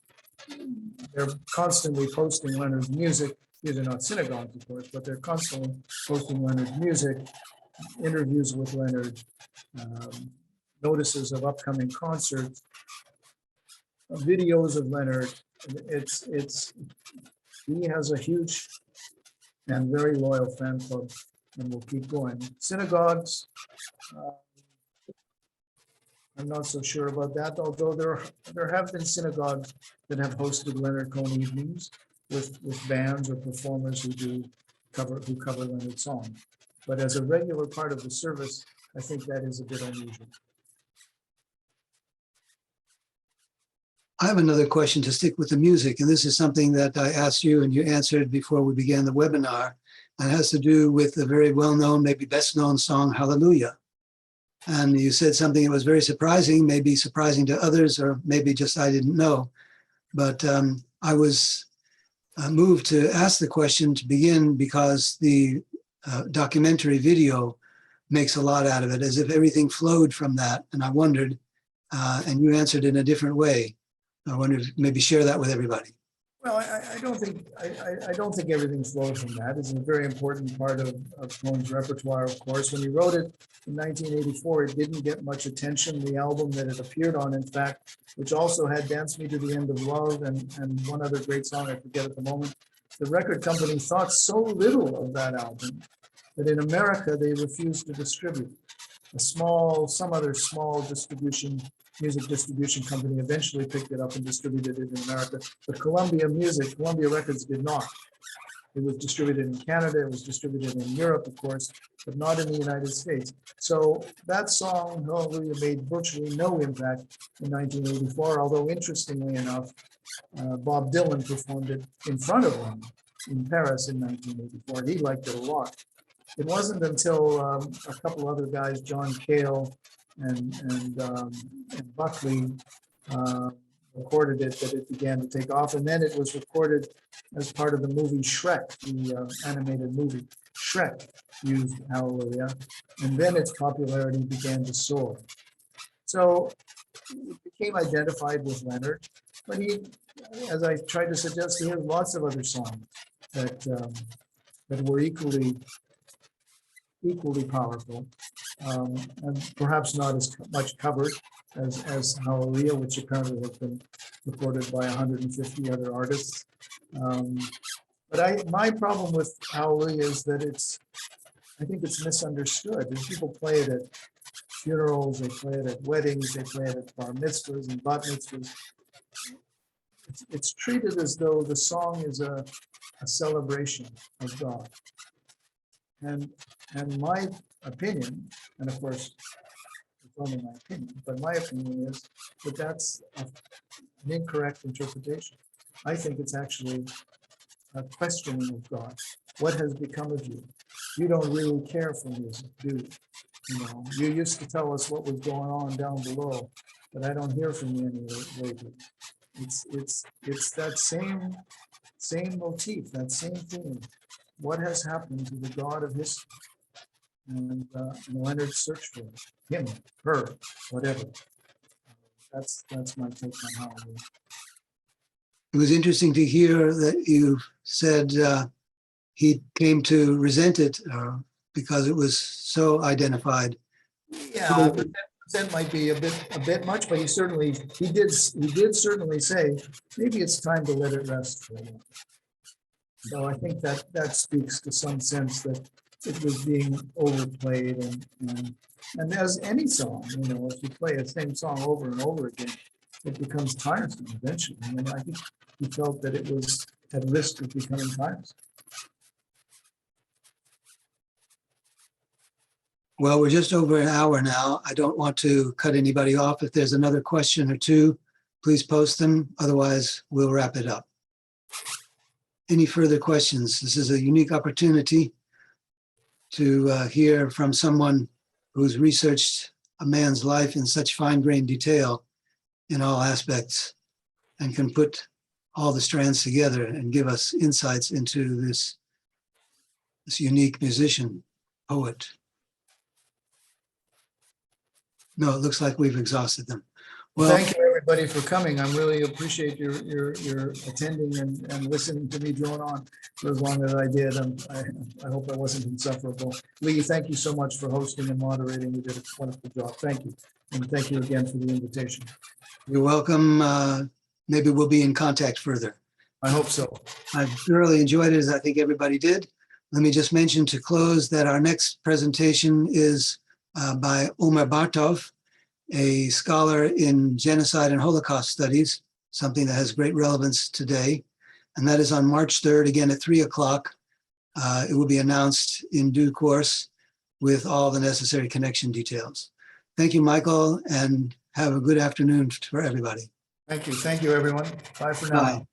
they're constantly posting Leonard's music. These are not synagogues, of course, but they're constantly posting Leonard's music, interviews with Leonard, notices of upcoming concerts, videos of Leonard. He has a huge and very loyal fan club, and we'll keep going. Synagogues, I'm not so sure about that, although there have been synagogues that have hosted Leonard Cohen evenings with bands or performers who cover Leonard songs. But as a regular part of the service, I think that is a bit unusual. I have another question to stick with the music, and this is something that I asked you and you answered before we began the webinar, and it has to do with the very well-known, maybe best-known song, Hallelujah. And you said something that was very surprising, maybe surprising to others, or maybe just I didn't know. But I was moved to ask the question to begin because the documentary video makes a lot out of it, as if everything flowed from that. And I wondered, and you answered in a different way. I wondered, maybe share that with everybody. Well, I don't think everything flows from that. It's a very important part of Cohen's repertoire, of course. When he wrote it in 1984, it didn't get much attention. The album that it appeared on, in fact, which also had Dance Me to the End of Love and one other great song I forget at the moment, the record company thought so little of that album that in America they refused to distribute. Some other small music distribution company eventually picked it up and distributed it in America, but Columbia Records did not. It was distributed in Canada, it was distributed in Europe, of course, but not in the United States. So that song, Hallelujah, made virtually no impact in 1984, although interestingly enough, Bob Dylan performed it in front of him in Paris in 1984. He liked it a lot. It wasn't until a couple other guys, John Cale and Buckley, recorded it that it began to take off. And then it was recorded as part of the movie Shrek, the animated movie. Shrek used Hallelujah, and then its popularity began to soar. So it became identified with Leonard, but he, as I tried to suggest, he has lots of other songs that were equally powerful, and perhaps not as much covered as Hallelujah, which apparently has been recorded by 150 other artists. But my problem with Hallelujah is that I think it's misunderstood. And people play it at funerals, they play it at weddings, they play it at bar mitzvahs and bat mitzvahs. It's treated as though the song is a celebration of God. And my opinion, and of course, it's only my opinion, but my opinion is that that's an incorrect interpretation. I think it's actually a questioning of God. What has become of you? You don't really care for music, do you? You used to tell us what was going on down below, but I don't hear from you any lately. It's that same motif, that same theme. What has happened to the God of history? And Leonard's search for him, her, whatever. That's my take on Hallelujah. It was interesting to hear that you said he came to resent it because it was so identified. Yeah, that might be a bit much, but he did certainly say maybe it's time to let it rest for a while. So I think that speaks to some sense that it was being overplayed, and as any song, if you play the same song over and over again, it becomes tiresome eventually. And I think he felt that it was at risk of becoming tiresome. Well, we're just over an hour now. I don't want to cut anybody off. If there's another question or two, please post them. Otherwise, we'll wrap it up. Any further questions? This is a unique opportunity to hear from someone who's researched a man's life in such fine-grained detail in all aspects and can put all the strands together and give us insights into this unique musician, poet. No, it looks like we've exhausted them. Well, thank you everybody for coming. I really appreciate your attending and listening to me drone on for as long as I did. I hope I wasn't insufferable. Lee, thank you so much for hosting and moderating. You did a wonderful job. Thank you. And thank you again for the invitation. You're welcome. Maybe we'll be in contact further. I hope so. I thoroughly enjoyed it, as I think everybody did. Let me just mention to close that our next presentation is by Omer Bartov, a scholar in genocide and Holocaust studies, something that has great relevance today. And that is on March 3rd, again at 3 o'clock. It will be announced in due course with all the necessary connection details. Thank you, Michael, and have a good afternoon for everybody. Thank you. Thank you, everyone. Bye for now. Bye.